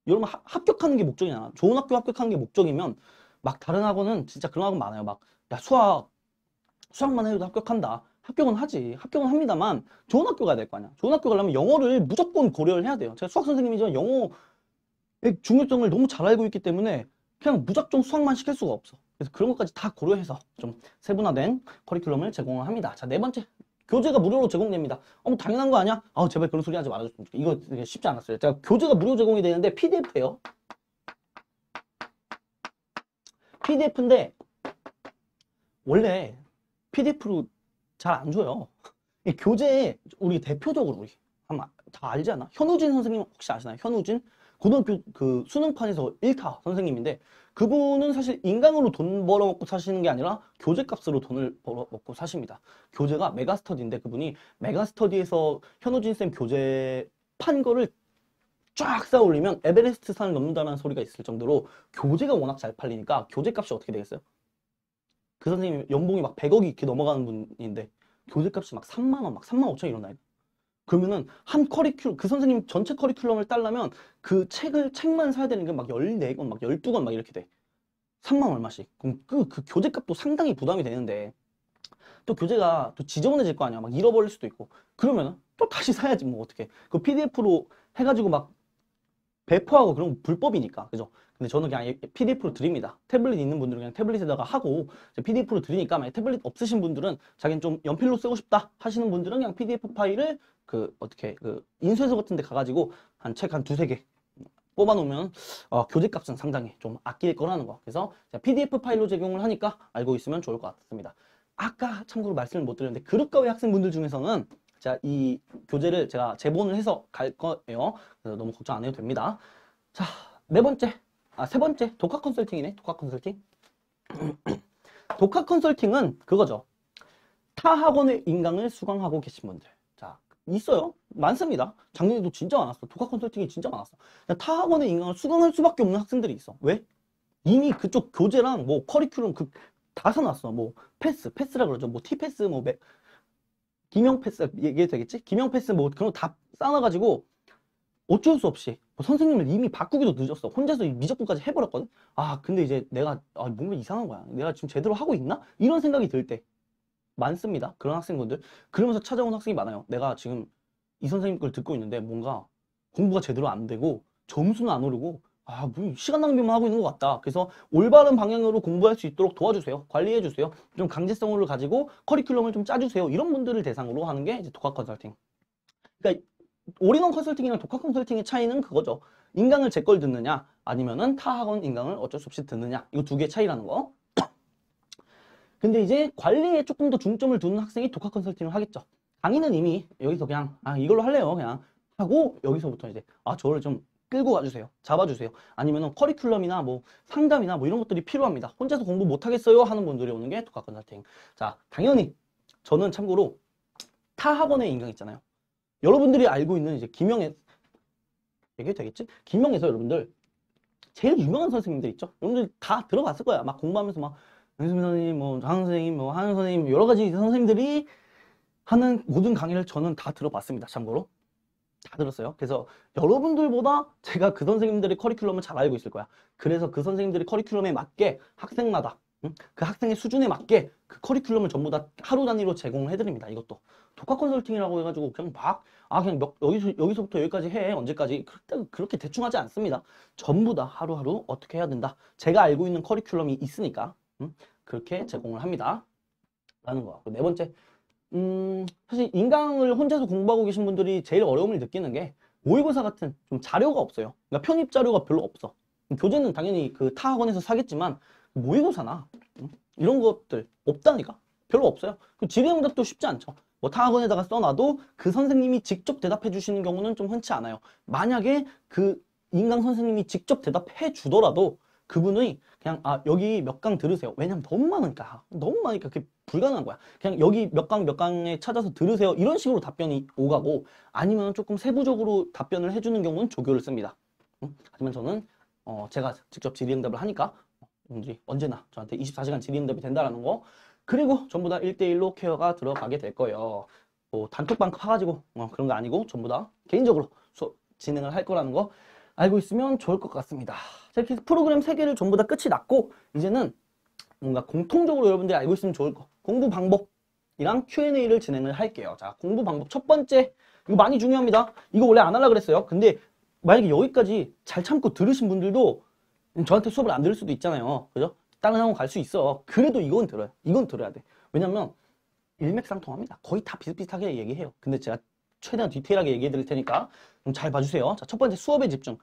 여러분 합격하는 게 목적이잖아. 좋은 학교 합격하는 게 목적이면 막 다른 학원은 진짜 그런 학원 많아요. 막 야, 수학만 해도 합격한다. 합격은 하지. 합격은 합니다만 좋은 학교 가야 될 거 아니야. 좋은 학교 가려면 영어를 무조건 고려를 해야 돼요. 제가 수학 선생님이지만 영어의 중요성을 너무 잘 알고 있기 때문에 그냥 무작정 수학만 시킬 수가 없어. 그래서 그런 것까지 다 고려해서 좀 세분화된 커리큘럼을 제공을 합니다. 자, 네 번째. 교재가 무료로 제공됩니다. 뭐 당연한 거 아니야? 제발 그런 소리 하지 말아줬으면 좋겠어. 이거 되게 쉽지 않았어요. 제가 교재가 무료 제공이 되는데 PDF예요. PDF인데 원래 PDF로 잘 안 줘요. 이 교재에 우리 대표적으로 우리 아마 다 알지 않나? 현우진 선생님 혹시 아시나요? 현우진? 고등학교 그 수능판에서 1타 선생님인데 그분은 사실 인강으로 돈 벌어먹고 사시는 게 아니라 교재값으로 돈을 벌어먹고 사십니다. 교재가 메가스터디인데 그분이 메가스터디에서 현우진 쌤 교재 판 거를 쫙 쌓아 올리면 에베레스트 산을 넘는다는 소리가 있을 정도로 교재가 워낙 잘 팔리니까 교재값이 어떻게 되겠어요? 그 선생님 연봉이 막 100억이 이렇게 넘어가는 분인데 교재값이 막 3만 원, 막 3만 5천 이런 나이. 그러면은 한 그 선생님 전체 커리큘럼을 따려면 그 책만 사야 되는 게 막 14권, 막 12권 막 이렇게 돼. 3만 얼마씩. 그럼 그 교재값도 상당히 부담이 되는데 또 교재가 또 지저분해질 거 아니야. 막 잃어버릴 수도 있고. 그러면은 또 다시 사야지 뭐 어떻게. 그 PDF로 해가지고 막 배포하고 그런 거 불법이니까. 그죠? 근데 저는 그냥 PDF로 드립니다. 태블릿 있는 분들은 그냥 태블릿에다가 하고 PDF로 드리니까 만약 태블릿 없으신 분들은 자기는 좀 연필로 쓰고 싶다 하시는 분들은 그냥 PDF 파일을 인쇄소 같은 데 가가지고 한 책 한 두세 개 뽑아놓으면 교재값은 상당히 좀 아낄 거라는 거. 그래서 PDF 파일로 제공을 하니까 알고 있으면 좋을 것 같습니다. 아까 참고로 말씀을 못 드렸는데 그룹과외 학생분들 중에서는 자, 이 교재를 제가 제본을 해서 갈 거예요. 그래서 너무 걱정 안 해도 됩니다. 자, 세 번째 독학 컨설팅이네. 독학 컨설팅. 독학 컨설팅은 그거죠. 타 학원의 인강을 수강하고 계신 분들. 자, 있어요. 많습니다. 작년에도 진짜 많았어. 독학 컨설팅이 진짜 많았어. 타 학원의 인강을 수강할 수밖에 없는 학생들이 있어. 왜? 이미 그쪽 교재랑 뭐 커리큘럼 다 사놨어. 뭐 패스라 그러죠. 뭐 T패스, 뭐 기명 패스 얘기해도 되겠지? 기명 패스 뭐 그런 거 다 쌓아가지고 어쩔 수 없이 선생님을 이미 바꾸기도 늦었어. 혼자서 미적분까지 해버렸거든. 근데 이제 내가 뭔가 이상한 거야. 내가 지금 제대로 하고 있나? 이런 생각이 들 때 많습니다. 그런 학생분들. 그러면서 찾아온 학생이 많아요. 내가 지금 이 선생님 걸 듣고 있는데 뭔가 공부가 제대로 안 되고 점수는 안 오르고 뭐 시간 낭비만 하고 있는 것 같다. 그래서 올바른 방향으로 공부할 수 있도록 도와주세요. 관리해주세요. 좀 강제성을 가지고 커리큘럼을 좀 짜주세요. 이런 분들을 대상으로 하는 게 이제 독학 컨설팅. 그러니까 올인원 컨설팅이랑 독학 컨설팅의 차이는 그거죠. 인강을 제 걸 듣느냐 아니면은 타 학원 인강을 어쩔 수 없이 듣느냐. 이거 두 개의 차이라는 거. 근데 이제 관리에 조금 더 중점을 두는 학생이 독학 컨설팅을 하겠죠. 강의는 이미 여기서 그냥 이걸로 할래요. 그냥 하고 여기서부터 이제 저를 좀 끌고 가주세요. 잡아주세요. 아니면은 커리큘럼이나 뭐 상담이나 뭐 이런 것들이 필요합니다. 혼자서 공부 못하겠어요 하는 분들이 오는 게 독학 컨설팅. 자, 당연히 저는 참고로 타 학원의 인강 있잖아요. 여러분들이 알고 있는 이제 김영애 얘기해도 되겠지? 김영애에서 여러분들 제일 유명한 선생님들 있죠? 여러분들 다 들어봤을 거야. 막 공부하면서 막 연수민 선생님, 뭐 장 선생님, 뭐 한은 선생님 여러 가지 선생님들이 하는 모든 강의를 저는 다 들어봤습니다. 참고로 다 들었어요. 그래서 여러분들보다 제가 그 선생님들의 커리큘럼을 잘 알고 있을 거야. 그래서 그 선생님들의 커리큘럼에 맞게 학생마다 그 학생의 수준에 맞게 그 커리큘럼을 전부 다 하루 단위로 제공을 해드립니다. 이것도 독학 컨설팅이라고 해가지고 그냥 막 그냥 여기서부터 여기까지 해 언제까지 그렇게 대충 하지 않습니다. 전부 다 하루하루 어떻게 해야 된다. 제가 알고 있는 커리큘럼이 있으니까 그렇게 제공을 합니다. 라는 거. 네 번째, 사실 인강을 혼자서 공부하고 계신 분들이 제일 어려움을 느끼는 게 모의고사 같은 좀 자료가 없어요. 그러니까 편입 자료가 별로 없어. 교재는 당연히 그 타 학원에서 사겠지만 모의고사나 이런 것들 없다니까. 별로 없어요. 그 질의응답도 쉽지 않죠. 뭐 타 학원에다가 써놔도 그 선생님이 직접 대답해 주시는 경우는 좀 흔치 않아요. 만약에 그 인강 선생님이 직접 대답해 주더라도 그분이 그냥 여기 몇 강 들으세요. 왜냐면 너무 많으니까 그게 불가능한 거야. 그냥 여기 몇 강에 찾아서 들으세요. 이런 식으로 답변이 오가고 아니면 조금 세부적으로 답변을 해주는 경우는 조교를 씁니다. 하지만 저는 제가 직접 질의응답을 하니까 여러분들이 언제나 저한테 24시간 질의응답이 된다라는 거. 그리고 전부 다 1대1로 케어가 들어가게 될 거예요. 뭐 단톡방 파가지고 그런 거 아니고 전부 다 개인적으로 진행을 할 거라는 거 알고 있으면 좋을 것 같습니다. 자, 이렇게 프로그램 3개를 전부 다 끝이 났고 이제는 뭔가 공통적으로 여러분들이 알고 있으면 좋을 거 공부 방법이랑 Q&A를 진행을 할게요. 자, 공부 방법 첫 번째, 이거 많이 중요합니다. 이거 원래 안 하려고 그랬어요. 근데 만약에 여기까지 잘 참고 들으신 분들도 저한테 수업을 안 들을 수도 있잖아요. 그죠? 다른 학원 갈 수 있어. 그래도 이건 들어요. 이건 들어야 돼. 왜냐면 일맥상통합니다. 거의 다 비슷비슷하게 얘기해요. 근데 제가 최대한 디테일하게 얘기해 드릴 테니까 잘 봐주세요. 자, 첫 번째 수업에 집중.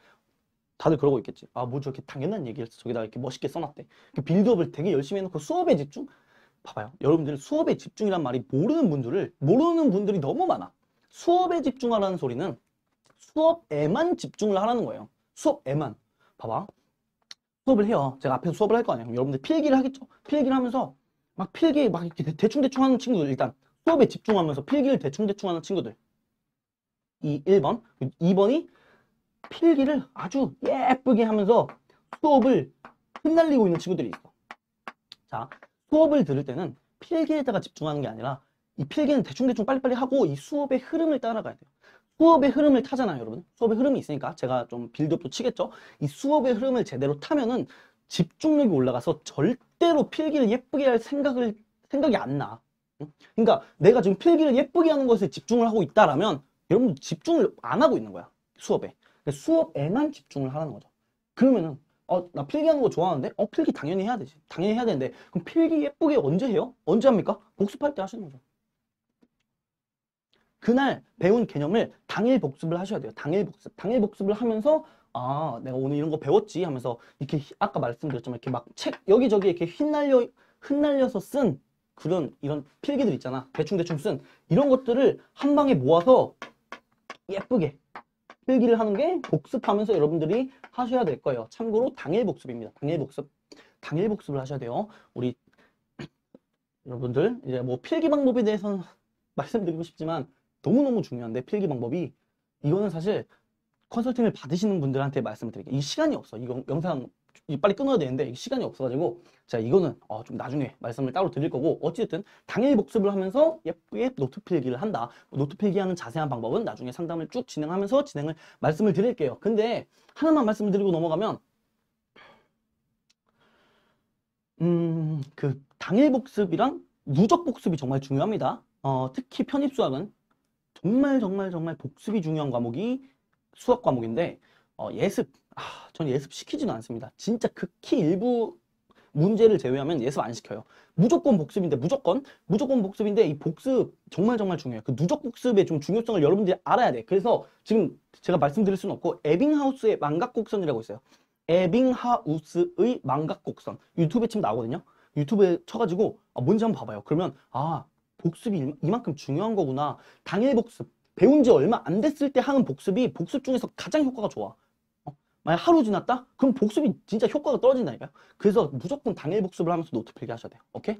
다들 그러고 있겠지. 뭐 저렇게 당연한 얘기를 저기다가 이렇게 멋있게 써놨대. 빌드업을 되게 열심히 해놓고 수업에 집중? 봐봐요. 여러분들 수업에 집중이란 말이 모르는 분들이 너무 많아. 수업에 집중하라는 소리는 수업에만 집중을 하라는 거예요. 수업에만. 봐봐. 수업을 해요. 제가 앞에서 수업을 할 거 아니에요. 그럼 여러분들 필기를 하겠죠. 필기를 하면서 막 필기 막 이렇게 대충대충 하는 친구들 일단 수업에 집중하면서 필기를 대충대충 하는 친구들. 1번. 2번이 필기를 아주 예쁘게 하면서 수업을 흩날리고 있는 친구들이 있어. 자, 수업을 들을 때는 필기에다가 집중하는 게 아니라 이 필기는 대충대충 빨리빨리 하고 이 수업의 흐름을 따라가야 돼요. 수업의 흐름을 타잖아요, 여러분. 수업의 흐름이 있으니까 제가 좀 빌드업도 치겠죠. 이 수업의 흐름을 제대로 타면은 집중력이 올라가서 절대로 필기를 예쁘게 할 생각이 안 나. 그러니까 내가 지금 필기를 예쁘게 하는 것에 집중을 하고 있다라면 여러분 집중을 안 하고 있는 거야, 수업에. 수업에만 집중을 하라는 거죠. 그러면은 나 필기하는 거 좋아하는데 필기 당연히 해야 되지. 당연히 해야 되는데 그럼 필기 예쁘게 언제 해요? 언제 합니까? 복습할 때 하시는 거죠. 그날 배운 개념을 당일 복습을 하셔야 돼요. 당일 복습. 당일 복습을 하면서 내가 오늘 이런 거 배웠지 하면서 이렇게 아까 말씀드렸지만 이렇게 막 책 여기저기 이렇게 흩날려서 쓴 이런 필기들 있잖아. 대충대충 쓴 이런 것들을 한 방에 모아서 예쁘게 필기를 하는 게 복습하면서 여러분들이 하셔야 될 거예요. 참고로 당일 복습입니다. 당일 복습. 당일 복습을 하셔야 돼요. 우리 여러분들 이제 뭐 필기 방법에 대해서는 말씀드리고 싶지만 너무너무 중요한데 필기 방법이 이거는 사실 컨설팅을 받으시는 분들한테 말씀을 드릴게요. 이 시간이 없어. 이거 영상 빨리 끊어야 되는데 시간이 없어가지고 제가 이거는 좀 나중에 말씀을 따로 드릴 거고 어찌됐든 당일 복습을 하면서 예쁘게 노트 필기를 한다. 노트 필기하는 자세한 방법은 나중에 상담을 쭉 진행하면서 말씀을 드릴게요. 근데 하나만 말씀을 드리고 넘어가면 그 당일 복습이랑 누적 복습이 정말 중요합니다. 특히 편입수학은 정말 복습이 중요한 과목이 수학 과목인데 예습 저는 예습 시키지는 않습니다. 진짜 극히 일부 문제를 제외하면 예습 안 시켜요. 무조건 복습인데 무조건 복습인데 이 복습 정말 중요해요. 그 누적 복습의 좀 중요성을 여러분들이 알아야 돼. 그래서 지금 제가 말씀드릴 수는 없고 에빙하우스의 망각곡선이라고 있어요. 에빙하우스의 망각곡선 유튜브에 치면 나오거든요. 유튜브에 쳐가지고 뭔지 한번 봐봐요. 그러면 복습이 이만큼 중요한 거구나. 당일 복습 배운 지 얼마 안 됐을 때 하는 복습이 복습 중에서 가장 효과가 좋아. 만약 하루 지났다? 그럼 복습이 진짜 효과가 떨어진다니까요. 그래서 무조건 당일 복습을 하면서 노트 필기 하셔야 돼요. 오케이?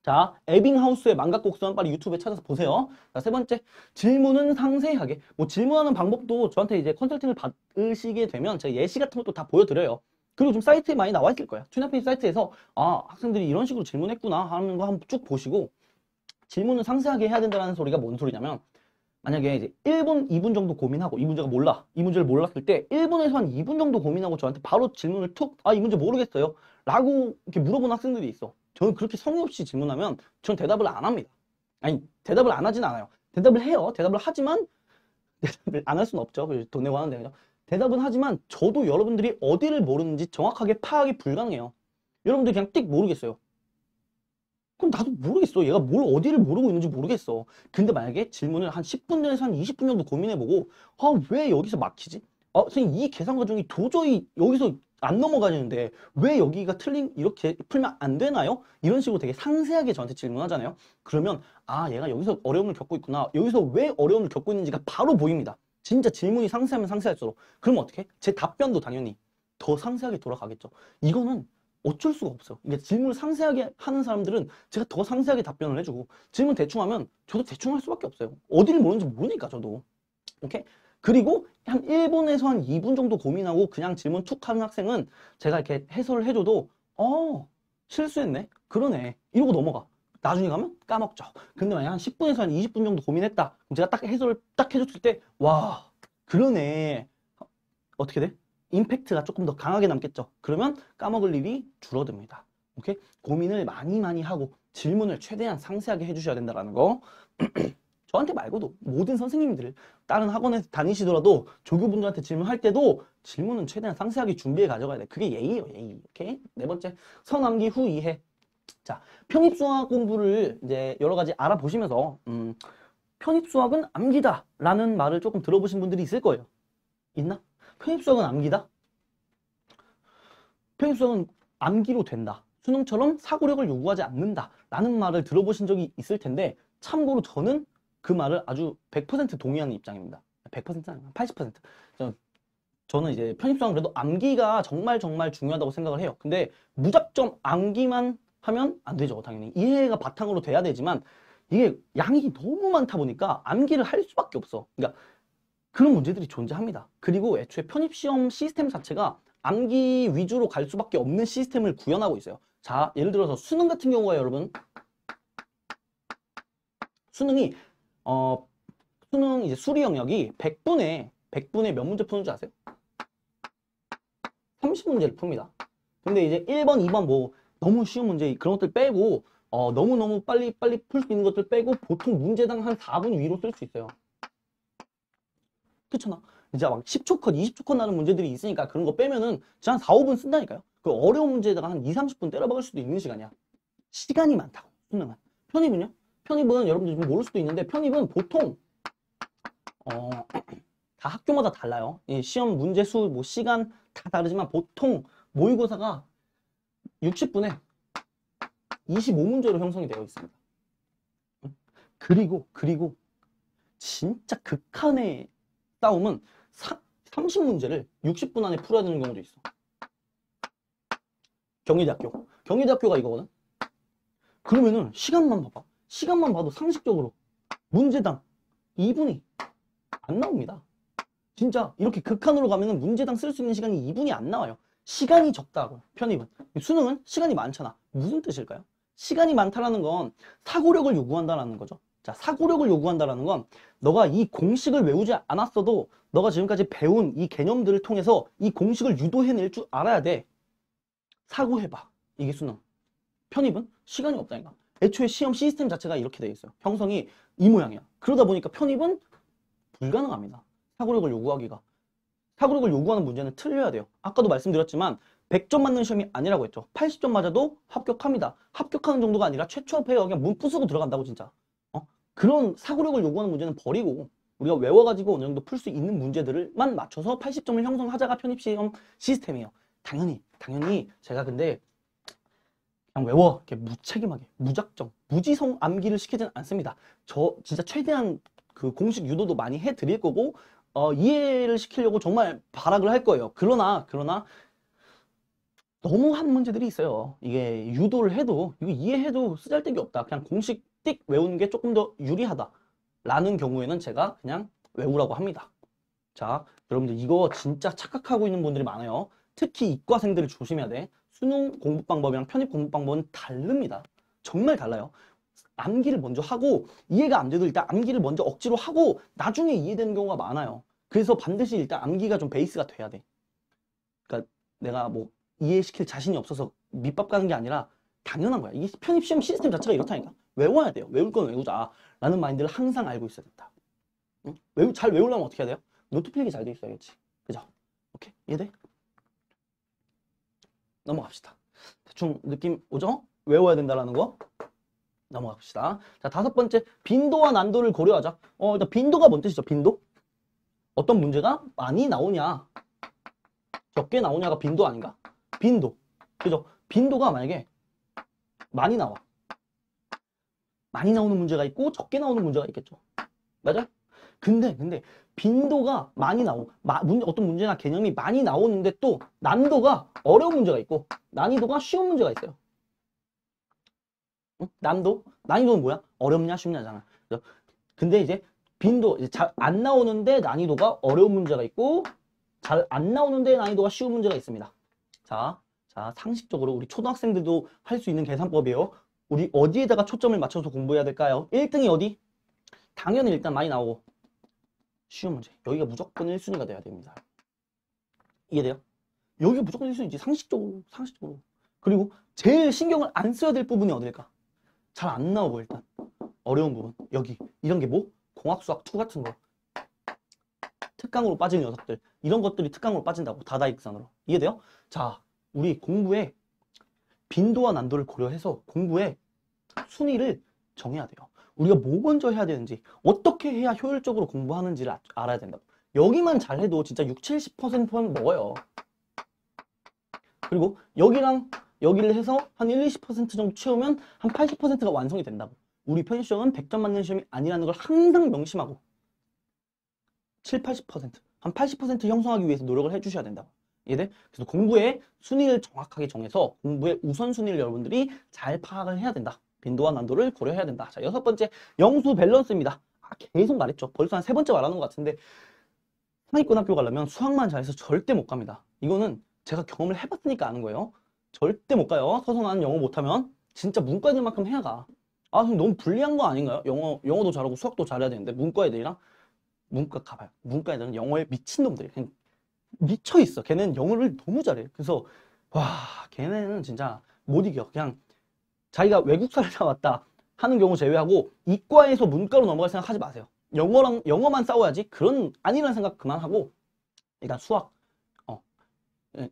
자, 에빙하우스의 망각곡선 빨리 유튜브에 찾아서 보세요. 자, 세 번째, 질문은 상세하게. 뭐 질문하는 방법도 저한테 이제 컨설팅을 받으시게 되면 제가 예시 같은 것도 다 보여드려요. 그리고 좀 사이트에 많이 나와 있을 거예요. 튜나페이 사이트에서 아, 학생들이 이런 식으로 질문했구나 하는 거 한번 쭉 보시고 질문을 상세하게 해야 된다는 소리가 뭔 소리냐면 만약에 이제 1분, 2분 정도 고민하고 이 문제가 몰라. 이 문제를 몰랐을 때 1분에서 한 2분 정도 고민하고 저한테 바로 질문을 툭, 아, 이 문제 모르겠어요. 라고 이렇게 물어보는 학생들이 있어. 저는 그렇게 성의 없이 질문하면 전 대답을 안 합니다. 아니, 대답을 안 하진 않아요. 대답을 해요. 대답을 하지만 대답을 안 할 수는 없죠. 돈 내고 하는데. 그죠? 대답은 하지만 저도 여러분들이 어디를 모르는지 정확하게 파악이 불가능해요. 여러분들이 그냥 띡 모르겠어요. 그럼 나도 모르겠어. 얘가 뭘 어디를 모르고 있는지 모르겠어. 근데 만약에 질문을 한 10분 전에서 한 20분 정도 고민해보고 아, 왜 여기서 막히지? 선생님 이 계산 과정이 도저히 여기서 안 넘어가지는데 왜 여기가 이렇게 풀면 안 되나요? 이런 식으로 되게 상세하게 저한테 질문하잖아요. 그러면 아, 얘가 여기서 어려움을 겪고 있구나. 여기서 왜 어려움을 겪고 있는지가 바로 보입니다. 진짜 질문이 상세하면 상세할수록. 그러면 어떻게? 제 답변도 당연히 더 상세하게 돌아가겠죠. 이거는 어쩔 수가 없어요. 이게 질문을 상세하게 하는 사람들은 제가 더 상세하게 답변을 해주고 질문 대충 하면 저도 대충 할 수밖에 없어요. 어디를 모르는지 모르니까 저도. 오케이? 그리고 한 1분에서 한 2분 정도 고민하고 그냥 질문 툭 하는 학생은 제가 이렇게 해설을 해줘도 실수했네? 그러네. 이러고 넘어가. 나중에 가면 까먹죠. 근데 만약 한 10분에서 한 20분 정도 고민했다. 그럼 제가 딱 해설을 딱 해줬을 때 와, 그러네. 어떻게 돼? 임팩트가 조금 더 강하게 남겠죠. 그러면 까먹을 일이 줄어듭니다. 오케이? 고민을 많이 하고 질문을 최대한 상세하게 해주셔야 된다는 거. 저한테 말고도 모든 선생님들 다른 학원에 다니시더라도 조교분들한테 질문할 때도 질문은 최대한 상세하게 준비해 가져가야 돼. 그게 예의예요, 예의. 오케이? 네 번째, 선암기 후 이해. 자, 편입수학 공부를 이제 여러 가지 알아보시면서 편입수학은 암기다라는 말을 조금 들어보신 분들이 있을 거예요. 있나? 편입수학은 암기다? 편입수학은 암기로 된다. 수능처럼 사고력을 요구하지 않는다. 라는 말을 들어보신 적이 있을 텐데 참고로 저는 그 말을 아주 100% 동의하는 입장입니다. 100%는 아니야. 80%. 저는 이제 편입수학은 그래도 암기가 정말 중요하다고 생각을 해요. 근데 무작정 암기만 하면 안 되죠. 당연히. 이해가 바탕으로 돼야 되지만 이게 양이 너무 많다 보니까 암기를 할 수밖에 없어. 그러니까 그런 문제들이 존재합니다. 그리고 애초에 편입시험 시스템 자체가 암기 위주로 갈 수밖에 없는 시스템을 구현하고 있어요. 자, 예를 들어서 수능 같은 경우가 여러분 수능이 수능 이제 수리 영역이 100분에 몇 문제 푸는 줄 아세요? 30문제를 풉니다. 근데 이제 1번, 2번 뭐 너무 쉬운 문제 그런 것들 빼고 너무너무 빨리 풀 수 있는 것들 빼고 보통 문제당 한 4분 위로 쓸 수 있어요. 그렇잖아. 이제 막 10초 컷, 20초 컷 나는 문제들이 있으니까 그런 거 빼면은 진짜 한 4, 5분 쓴다니까요. 그 어려운 문제에다가 한 2, 30분 때려박을 수도 있는 시간이야. 시간이 많다고, 수능은. 편입은요? 편입은 여러분들 좀 모를 수도 있는데 편입은 보통 다 학교마다 달라요. 이 시험 문제 수, 뭐 시간 다 다르지만 보통 모의고사가 60분에 25문제로 형성이 되어 있습니다. 그리고 진짜 극한의 싸움은 30문제를 60분 안에 풀어야 되는 경우도 있어. 경희대학교가 이거거든. 그러면은 시간만 봐봐. 시간만 봐도 상식적으로 문제당 2분이 안 나옵니다. 진짜 이렇게 극한으로 가면은 문제당 쓸 수 있는 시간이 2분이 안 나와요. 시간이 적다고 편입은. 수능은 시간이 많잖아. 무슨 뜻일까요? 시간이 많다라는 건 사고력을 요구한다라는 거죠. 자, 사고력을 요구한다라는 건 너가 이 공식을 외우지 않았어도 너가 지금까지 배운 이 개념들을 통해서 이 공식을 유도해낼 줄 알아야 돼. 사고해봐. 이게 수능. 편입은 시간이 없다니까. 애초에 시험 시스템 자체가 이렇게 돼 있어요. 형성이 이 모양이야. 그러다 보니까 편입은 불가능합니다. 사고력을 요구하기가. 사고력을 요구하는 문제는 틀려야 돼요. 아까도 말씀드렸지만 100점 맞는 시험이 아니라고 했죠. 80점 맞아도 합격합니다. 합격하는 정도가 아니라 최초 합해요. 그냥 문 부수고 들어간다고 진짜. 그런 사고력을 요구하는 문제는 버리고 우리가 외워가지고 어느 정도 풀 수 있는 문제들만 맞춰서 80점을 형성하자가 편입시험 시스템이에요. 당연히 제가 근데 그냥 외워 이렇게 무책임하게 무작정 무지성 암기를 시키진 않습니다. 저 진짜 최대한 그 공식 유도도 많이 해드릴 거고, 이해를 시키려고 정말 발악을 할 거예요. 그러나 너무 한 문제들이 있어요. 이게 유도를 해도 이거 이해해도 쓰잘데기 없다. 그냥 공식 띡 외우는 게 조금 더 유리하다 라는 경우에는 제가 그냥 외우라고 합니다. 자, 여러분들 이거 진짜 착각하고 있는 분들이 많아요. 특히 이과생들을 조심해야 돼. 수능 공부 방법이랑 편입 공부 방법은 다릅니다. 정말 달라요. 암기를 먼저 하고 이해가 안 돼도 일단 암기를 먼저 억지로 하고 나중에 이해되는 경우가 많아요. 그래서 반드시 일단 암기가 좀 베이스가 돼야 돼. 그러니까 내가 뭐 이해시킬 자신이 없어서 밑밥 가는 게 아니라 당연한 거야. 이게 편입시험 시스템 자체가 이렇다니까. 외워야 돼요. 외울 건 외우자 라는 마인드를 항상 알고 있어야 된다. 응? 잘 외우려면 어떻게 해야 돼요? 노트 필기 잘 돼 있어야겠지. 그죠? 오케이? 이해돼? 넘어갑시다. 대충 느낌 오죠? 외워야 된다라는 거. 넘어갑시다. 자, 5번째, 빈도와 난도를 고려하자. 일단 빈도가 뭔 뜻이죠? 빈도? 어떤 문제가 많이 나오냐, 적게 나오냐가 빈도 아닌가? 빈도. 그죠? 빈도가 만약에 많이 나와. 많이 나오는 문제가 있고 적게 나오는 문제가 있겠죠. 맞아? 근데 빈도가 많이 어떤 문제나 개념이 많이 나오는데 또 난도가 어려운 문제가 있고 난이도가 쉬운 문제가 있어요. 응? 난이도는 뭐야? 어렵냐 쉽냐잖아. 그죠? 근데 이제 빈도 잘 안 나오는데 난이도가 어려운 문제가 있고 잘 안 나오는데 난이도가 쉬운 문제가 있습니다. 자, 상식적으로 우리 초등학생들도 할 수 있는 계산법이에요. 우리 어디에다가 초점을 맞춰서 공부해야 될까요? 1등이 어디? 당연히 일단 많이 나오고 쉬운 문제. 여기가 무조건 1순위가 돼야 됩니다. 이해돼요? 여기가 무조건 1순위지. 상식적으로. 그리고 제일 신경을 안 써야 될 부분이 어딜까? 잘 안 나오고 일단 어려운 부분. 여기 이런 게 뭐? 공학, 수학, 투 같은 거. 특강으로 빠진 녀석들. 이런 것들이 특강으로 빠진다고. 다다익선으로. 이해돼요? 자, 우리 공부에 빈도와 난도를 고려해서 공부에 순위를 정해야 돼요. 우리가 뭐 먼저 해야 되는지, 어떻게 해야 효율적으로 공부하는지를 알아야 된다고. 여기만 잘해도 진짜 6, 70%는 먹어요. 그리고 여기랑 여기를 해서 한 1, 20% 정도 채우면 한 80%가 완성이 된다고. 우리 편입시험은 100점 맞는 시험이 아니라는 걸 항상 명심하고 7, 80%, 한 80% 형성하기 위해서 노력을 해주셔야 된다고. 이해돼? 그래서 공부의 순위를 정확하게 정해서 공부의 우선순위를 여러분들이 잘 파악을 해야 된다. 빈도와 난도를 고려해야 된다. 자, 6번째, 영수 밸런스입니다. 계속 말했죠. 벌써 한 3번째 말하는 것 같은데 상위권 학교 가려면 수학만 잘해서 절대 못 갑니다. 이거는 제가 경험을 해봤으니까 아는 거예요. 절대 못 가요. 서성한 영어 못하면 진짜 문과 애들만큼 해야 가. 그럼 너무 불리한 거 아닌가요? 영어도 잘하고 수학도 잘해야 되는데 문과 애들이랑 문과 가봐요. 문과 애들은 영어에 미친놈들이 그냥 미쳐있어. 걔는 영어를 너무 잘해. 그래서 와, 걔네는 진짜 못 이겨. 그냥 자기가 외국사를 나왔다 하는 경우 제외하고 이과에서 문과로 넘어갈 생각 하지 마세요. 영어만 싸워야지. 그런 아니라는 생각 그만하고 일단 수학,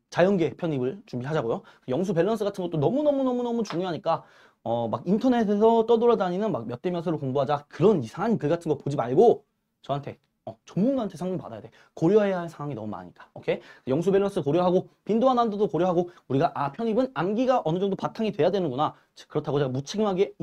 자연계 편입을 준비하자고요. 영수 밸런스 같은 것도 너무너무 중요하니까 막 인터넷에서 떠돌아다니는 막 몇 대 몇으로 공부하자 그런 이상한 글 같은 거 보지 말고 저한테 전문가한테 상담 받아야 돼. 고려해야 할 상황이 너무 많으니까. 오케이? 영수 밸런스 고려하고 빈도와 난도도 고려하고 우리가 편입은 암기가 어느 정도 바탕이 돼야 되는구나. 그렇다고 제가 무책임하게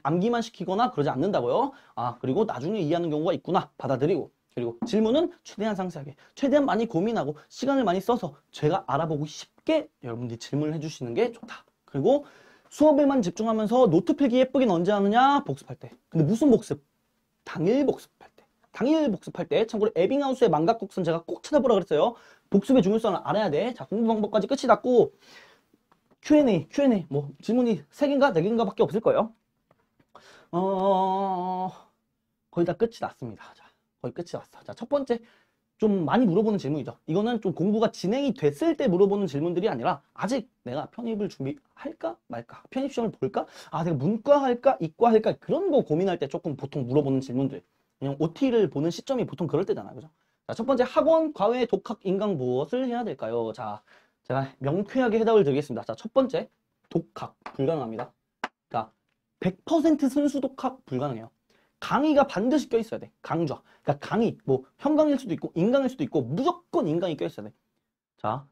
암기만 시키거나 그러지 않는다고요. 그리고 나중에 이해하는 경우가 있구나. 받아들이고. 그리고 질문은 최대한 상세하게, 최대한 많이 고민하고 시간을 많이 써서 제가 알아보고 쉽게 여러분들이 질문을 해주시는 게 좋다. 그리고 수업에만 집중하면서 노트 필기 예쁘게 언제 하느냐? 복습할 때. 근데 무슨 복습? 당일 복습할 때. 당일 복습할 때. 참고로 에빙하우스의 망각곡선 제가 꼭 찾아보라 그랬어요. 복습의 중요성을 알아야 돼. 자, 공부 방법까지 끝이 났고 Q&A 뭐 질문이 3개인가 4개인가 밖에 없을 거예요. 거의 다 끝이 났습니다. 자, 거의 끝이 났어. 자, 첫 번째 좀 많이 물어보는 질문이죠. 이거는 좀 공부가 진행이 됐을 때 물어보는 질문들이 아니라 아직 내가 편입을 준비할까 말까, 편입시험을 볼까, 내가 문과 할까 이과 할까 그런 거 고민할 때 조금 보통 물어보는 질문들. 그냥 OT를 보는 시점이 보통 그럴 때잖아요. 그죠? 자, 첫 번째, 학원, 과외, 독학, 인강 무엇을 해야 될까요? 자, 제가 명쾌하게 해답을 드리겠습니다. 자, 첫 번째, 독학 불가능합니다. 그러니까 100% 순수 독학 불가능해요. 강의가 반드시 껴있어야 돼. 강좌. 그러니까 강의, 뭐 현강일 수도 있고 인강일 수도 있고 무조건 인강이 껴있어야 돼. 자,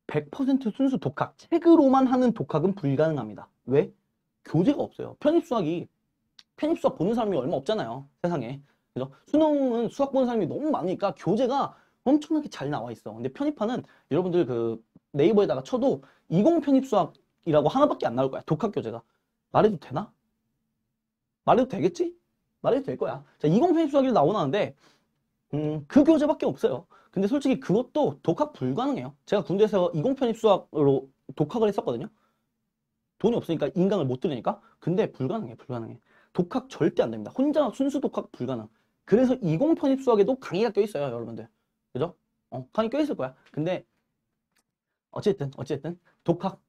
100% 순수 독학. 책으로만 하는 독학은 불가능합니다. 왜? 교재가 없어요. 편입수학 보는 사람이 얼마 없잖아요. 세상에. 그죠? 수능은 수학 보는 사람이 너무 많으니까 교재가 엄청나게 잘 나와 있어. 근데 편입하는 여러분들 그 네이버에다가 쳐도 20 편입 수학이라고 하나밖에 안 나올 거야. 독학 교재가. 말해도 되나? 말해도 되겠지? 말해도 될 거야. 자, 20 편입 수학이 나오는데 그 교재밖에 없어요. 근데 솔직히 그것도 독학 불가능해요. 제가 군대에서 20 편입 수학으로 독학을 했었거든요. 돈이 없으니까 인강을 못 들으니까. 근데 불가능해, 불가능해. 독학 절대 안 됩니다. 혼자 순수 독학 불가능. 그래서 20 편입 수학에도 강의가 껴있어요, 여러분들. 그죠? 강의 껴있을 거야. 근데 어쨌든 독학,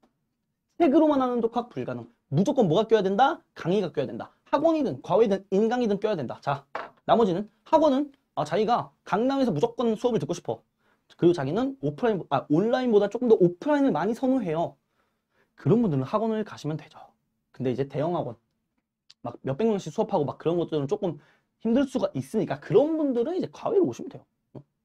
책으로만 하는 독학 불가능. 무조건 뭐가 껴야 된다? 강의가 껴야 된다. 학원이든 과외든 인강이든 껴야 된다. 자, 나머지는 학원은 자기가 강남에서 무조건 수업을 듣고 싶어. 그리고 자기는 온라인보다 조금 더 오프라인을 많이 선호해요. 그런 분들은 학원을 가시면 되죠. 근데 이제 대형 학원 막 몇백 명씩 수업하고 막 그런 것들은 조금 힘들 수가 있으니까 그런 분들은 이제 과외로 오시면 돼요.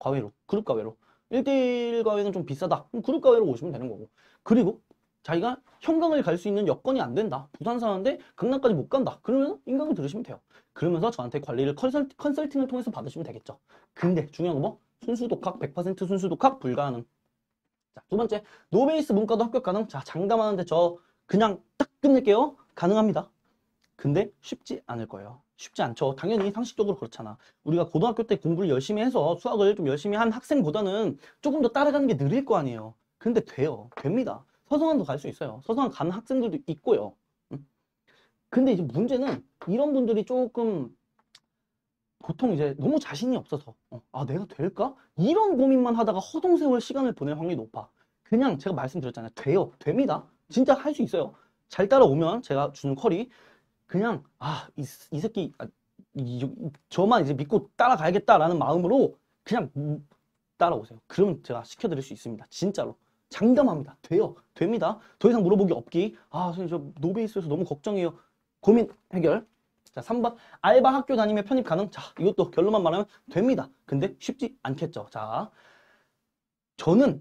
과외로, 그룹 과외로. 1대1 과외는 좀 비싸다. 그럼 그룹 과외로 오시면 되는 거고. 그리고 자기가 현강을 갈 수 있는 여건이 안 된다. 부산 사는데 강남까지 못 간다. 그러면 인강을 들으시면 돼요. 그러면서 저한테 관리를 컨설팅을 통해서 받으시면 되겠죠. 근데 중요한 건 뭐? 순수 독학, 100% 순수 독학 불가능. 자, 두 번째, 노베이스 문과도 합격 가능. 자, 장담하는데 저 그냥 딱 끝낼게요. 가능합니다. 근데 쉽지 않을 거예요. 쉽지 않죠. 당연히 상식적으로 그렇잖아. 우리가 고등학교 때 공부를 열심히 해서 수학을 좀 열심히 한 학생보다는 조금 더 따라가는 게 느릴 거 아니에요. 근데 돼요. 됩니다. 서성한도 갈 수 있어요. 서성한 가는 학생들도 있고요. 근데 이제 문제는 이런 분들이 조금 보통 이제 너무 자신이 없어서 내가 될까? 이런 고민만 하다가 허송세월 시간을 보낼 확률이 높아. 그냥 제가 말씀드렸잖아요. 돼요. 됩니다. 진짜 할 수 있어요. 잘 따라오면 제가 주는 컬이 그냥 이 새끼 저만 이제 믿고 따라가야겠다라는 마음으로 그냥 따라오세요. 그러면 제가 시켜드릴 수 있습니다. 진짜로. 장담합니다. 돼요. 됩니다. 더 이상 물어보기 없기. 선생님 저 노베이스에서 너무 걱정해요. 고민 해결. 자, 3번. 알바 학교 다니며 편입 가능? 자, 이것도 결론만 말하면 됩니다. 근데 쉽지 않겠죠. 자, 저는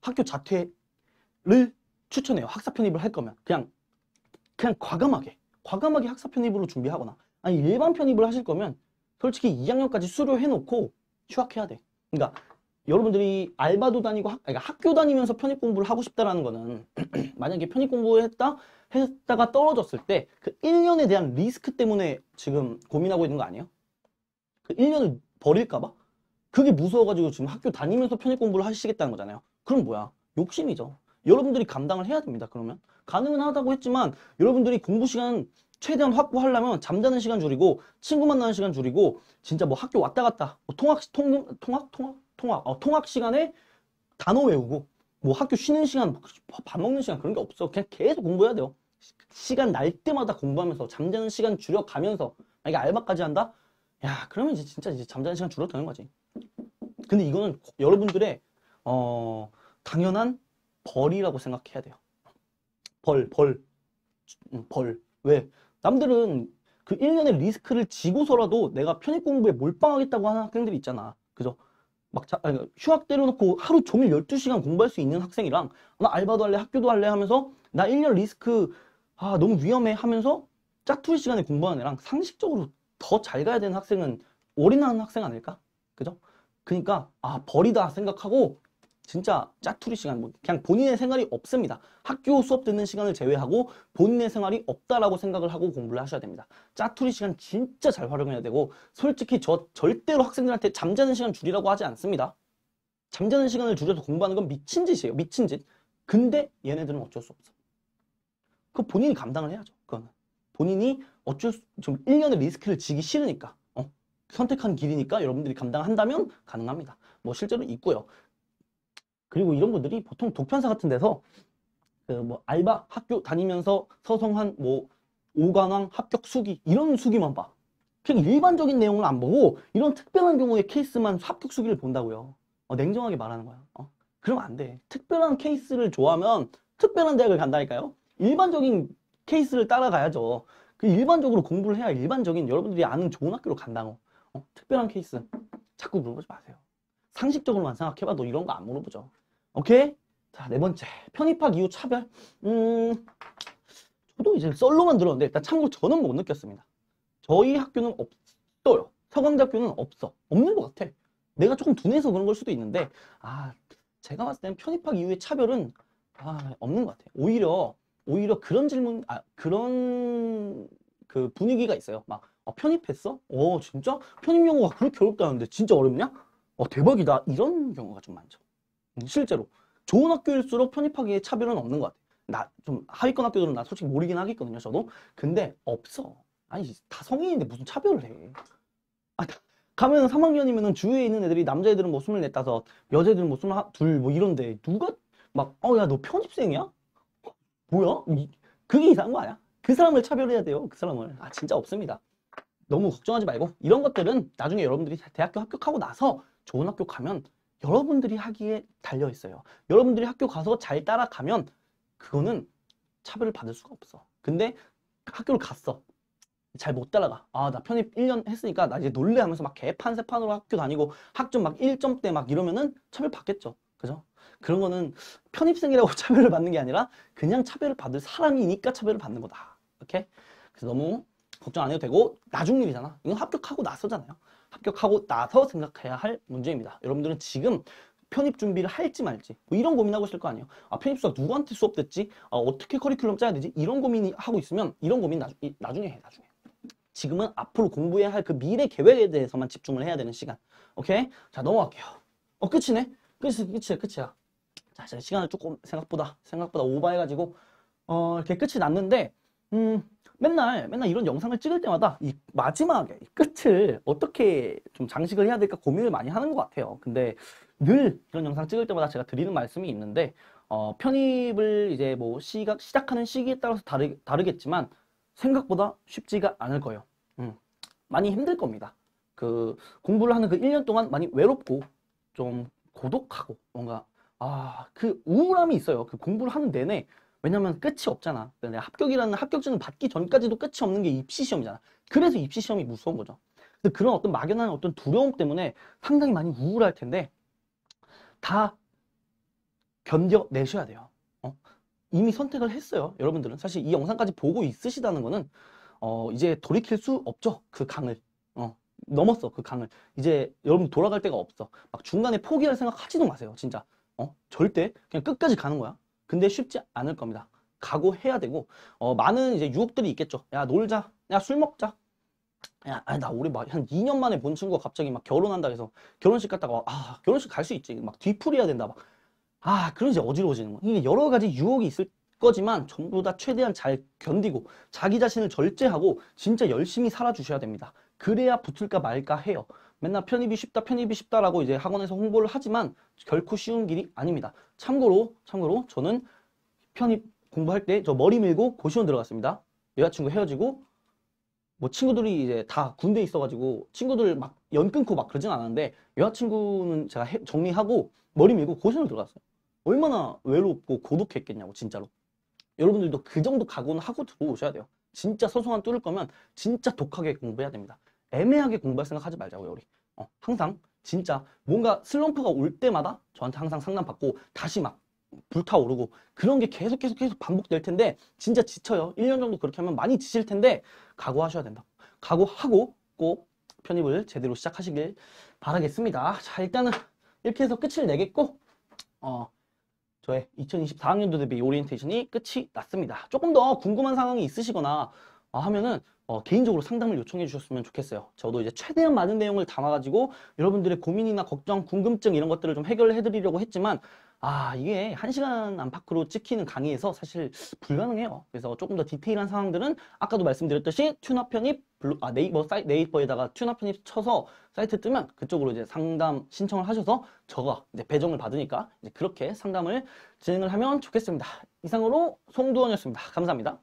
학교 자퇴를 추천해요. 학사 편입을 할 거면. 그냥 과감하게 학사 편입으로 준비하거나 아니 일반 편입을 하실 거면 솔직히 2학년까지 수료해놓고 휴학해야 돼. 그러니까 여러분들이 알바도 다니고 그러니까 학교 다니면서 편입 공부를 하고 싶다라는 거는 만약에 편입 공부했다가 떨어졌을 때 그 1년에 대한 리스크 때문에 지금 고민하고 있는 거 아니에요? 그 1년을 버릴까 봐? 그게 무서워가지고 지금 학교 다니면서 편입 공부를 하시겠다는 거잖아요. 그럼 뭐야? 욕심이죠. 여러분들이 감당을 해야 됩니다. 그러면 가능은 하다고 했지만 여러분들이 공부 시간 최대한 확보하려면 잠자는 시간 줄이고 친구 만나는 시간 줄이고 진짜 뭐 학교 왔다 갔다 통학 시간에 단어 외우고 뭐 학교 쉬는 시간 밥 먹는 시간 그런 게 없어. 그냥 계속 공부해야 돼요. 시간 날 때마다 공부하면서 잠자는 시간 줄여가면서 만약에 알바까지 한다? 야 그러면 이제 진짜 이제 잠자는 시간 줄어드는 거지. 근데 이거는 여러분들의 당연한 벌이라고 생각해야 돼요. 벌. 왜? 남들은 그 1년의 리스크를 지고서라도 내가 편입 공부에 몰빵하겠다고 하는 학생들이 있잖아. 그죠? 휴학 때려놓고 하루 종일 12시간 공부할 수 있는 학생이랑 나 알바도 할래, 학교도 할래 하면서 나 1년 리스크 너무 위험해 하면서 짜투리 시간에 공부하는 애랑 상식적으로 더 잘 가야 되는 학생은 올인하는 학생 아닐까? 그죠? 그러니까 벌이다 생각하고 진짜 짜투리 시간 그냥 본인의 생활이 없습니다. 학교 수업 듣는 시간을 제외하고 본인의 생활이 없다라고 생각을 하고 공부를 하셔야 됩니다. 짜투리 시간 진짜 잘 활용해야 되고 솔직히 저 절대로 학생들한테 잠자는 시간 줄이라고 하지 않습니다. 잠자는 시간을 줄여서 공부하는 건 미친 짓이에요. 미친 짓. 근데 얘네들은 어쩔 수 없어. 그거 본인이 감당을 해야죠. 그거는. 본인이 좀 1년의 리스크를 지기 싫으니까 선택한 길이니까 여러분들이 감당한다면 가능합니다. 뭐 실제로 있고요. 그리고 이런 분들이 보통 독편사 같은 데서 그 뭐 알바 학교 다니면서 서성한 뭐 5관왕 합격 수기 이런 수기만 봐. 그냥 일반적인 내용을 안 보고 이런 특별한 경우의 케이스만 합격 수기를 본다고요. 냉정하게 말하는 거야. 그러면 안 돼. 특별한 케이스를 좋아하면 특별한 대학을 간다니까요. 일반적인 케이스를 따라가야죠. 그 일반적으로 공부를 해야 일반적인 여러분들이 아는 좋은 학교로 간다고. 특별한 케이스 자꾸 물어보지 마세요. 상식적으로만 생각해봐도 이런 거 안 물어보죠. 오케이? 자, 네 번째. 편입학 이후 차별. 저도 이제 썰로만 들었는데 일단 참고로 저는 못 느꼈습니다. 저희 학교는 없어요. 서강대학교는 없는 것 같아. 내가 조금 둔해서 그런 걸 수도 있는데, 제가 봤을 땐 편입학 이후의 차별은 없는 것 같아요. 오히려 그런 질문, 그런 그 분위기가 있어요. 막 편입했어? 진짜? 편입 영어가 그렇게 어렵다는데 진짜 어렵냐? 대박이다. 이런 경우가 좀 많죠. 실제로 좋은 학교일수록 편입하기에 차별은 없는 것 같아요. 나 좀 하위권 학교들은 나 솔직히 모르긴 하겠거든요, 저도. 근데 없어. 아니, 다 성인인데 무슨 차별을 해. 가면 3학년이면은 주위에 있는 애들이 남자애들은 뭐 24, 5, 여자애들은 뭐 22, 뭐 이런데 누가 막 야, 너 편입생이야? 뭐야? 그게 이상한 거 아니야? 그 사람을 차별해야 돼요. 그 사람을. 진짜 없습니다. 너무 걱정하지 말고 이런 것들은 나중에 여러분들이 대학교 합격하고 나서 좋은 학교 가면 여러분들이 하기에 달려 있어요. 여러분들이 학교 가서 잘 따라가면 그거는 차별을 받을 수가 없어. 근데 학교를 갔어. 잘 못 따라가. 나 편입 1년 했으니까 나 이제 놀래 하면서 막 개판세판으로 학교 다니고 학점 막 1점대 막 이러면은 차별 받겠죠. 그죠? 그런 거는 편입생이라고 차별을 받는 게 아니라 그냥 차별을 받을 사람이니까 차별을 받는 거다. 오케이? 그래서 너무 걱정 안 해도 되고 나중 일이잖아. 이건 합격하고 나서잖아요. 합격하고 나서 생각해야 할 문제입니다. 여러분들은 지금 편입 준비를 할지 말지 뭐 이런 고민하고 있을 거 아니에요. 편입 수업 누구한테 수업 듣지? 어떻게 커리큘럼 짜야 되지? 이런 고민이 하고 있으면 이런 고민 나중에 해. 나중에. 지금은 앞으로 공부해야 할 그 미래 계획에 대해서만 집중을 해야 되는 시간. 오케이? 자, 넘어갈게요. 끝이네? 끝이야. 자, 제가 시간을 조금 생각보다 오버해가지고 이렇게 끝이 났는데 맨날 이런 영상을 찍을 때마다 이 마지막에 이 끝을 어떻게 좀 장식을 해야 될까 고민을 많이 하는 것 같아요. 근데 늘 이런 영상 찍을 때마다 제가 드리는 말씀이 있는데 편입을 이제 뭐 시작하는 시기에 따라서 다르겠지만 생각보다 쉽지가 않을 거예요. 많이 힘들 겁니다. 그 공부를 하는 그 1년 동안 많이 외롭고 좀 고독하고 뭔가 그 우울함이 있어요. 그 공부를 하는 내내. 왜냐면 끝이 없잖아. 내가 합격이라는 합격증을 받기 전까지도 끝이 없는 게 입시 시험이잖아. 그래서 입시 시험이 무서운 거죠. 근데 그런 어떤 막연한 어떤 두려움 때문에 상당히 많이 우울할 텐데 다 견뎌내셔야 돼요. 이미 선택을 했어요. 여러분들은 사실 이 영상까지 보고 있으시다는 거는 이제 돌이킬 수 없죠. 그 강을. 넘었어. 그 강을. 이제 여러분 돌아갈 데가 없어. 막 중간에 포기할 생각 하지도 마세요. 진짜. 절대 그냥 끝까지 가는 거야. 근데 쉽지 않을 겁니다. 각오해야 되고 많은 이제 유혹들이 있겠죠. 야, 놀자. 야, 술 먹자. 야, 나 우리 막 한 2년 만에 본 친구가 갑자기 막 결혼한다 해서 결혼식 갔다가 결혼식 갈 수 있지. 막 뒤풀이해야 된다. 막 그런 이제 어지러워지는 거. 이게 여러 가지 유혹이 있을 거지만 전부 다 최대한 잘 견디고 자기 자신을 절제하고 진짜 열심히 살아주셔야 됩니다. 그래야 붙을까 말까 해요. 맨날 편입이 쉽다라고 이제 학원에서 홍보를 하지만 결코 쉬운 길이 아닙니다. 참고로 저는 편입 공부할 때 저 머리 밀고 고시원 들어갔습니다. 여자친구 헤어지고 뭐 친구들이 이제 다 군대에 있어가지고 친구들 막 연 끊고 막 그러진 않았는데 여자친구는 제가 정리하고 머리 밀고 고시원을 들어갔어요. 얼마나 외롭고 고독했겠냐고 진짜로. 여러분들도 그 정도 각오는 하고 들어오셔야 돼요. 진짜 소송안 뚫을 거면 진짜 독하게 공부해야 됩니다. 애매하게 공부할 생각하지 말자고요, 우리. 항상 진짜 뭔가 슬럼프가 올 때마다 저한테 항상 상담받고 다시 막 불타오르고 그런 게 계속 반복될 텐데 진짜 지쳐요. 1년 정도 그렇게 하면 많이 지칠 텐데 각오하셔야 된다. 각오하고 꼭 편입을 제대로 시작하시길 바라겠습니다. 자, 일단은 이렇게 해서 끝을 내겠고 저의 2024학년도 대비 오리엔테이션이 끝이 났습니다. 조금 더 궁금한 상황이 있으시거나 하면은 개인적으로 상담을 요청해 주셨으면 좋겠어요. 저도 이제 최대한 많은 내용을 담아가지고 여러분들의 고민이나 걱정, 궁금증 이런 것들을 좀 해결해 드리려고 했지만 이게 1시간 안팎으로 찍히는 강의에서 사실 불가능해요. 그래서 조금 더 디테일한 상황들은 아까도 말씀드렸듯이 튜너 편입 네이버에다가 튜너 편입 쳐서 사이트 뜨면 그쪽으로 이제 상담 신청을 하셔서 저가 이제 배정을 받으니까 이제 그렇게 상담을 진행을 하면 좋겠습니다. 이상으로 송두원이었습니다. 감사합니다.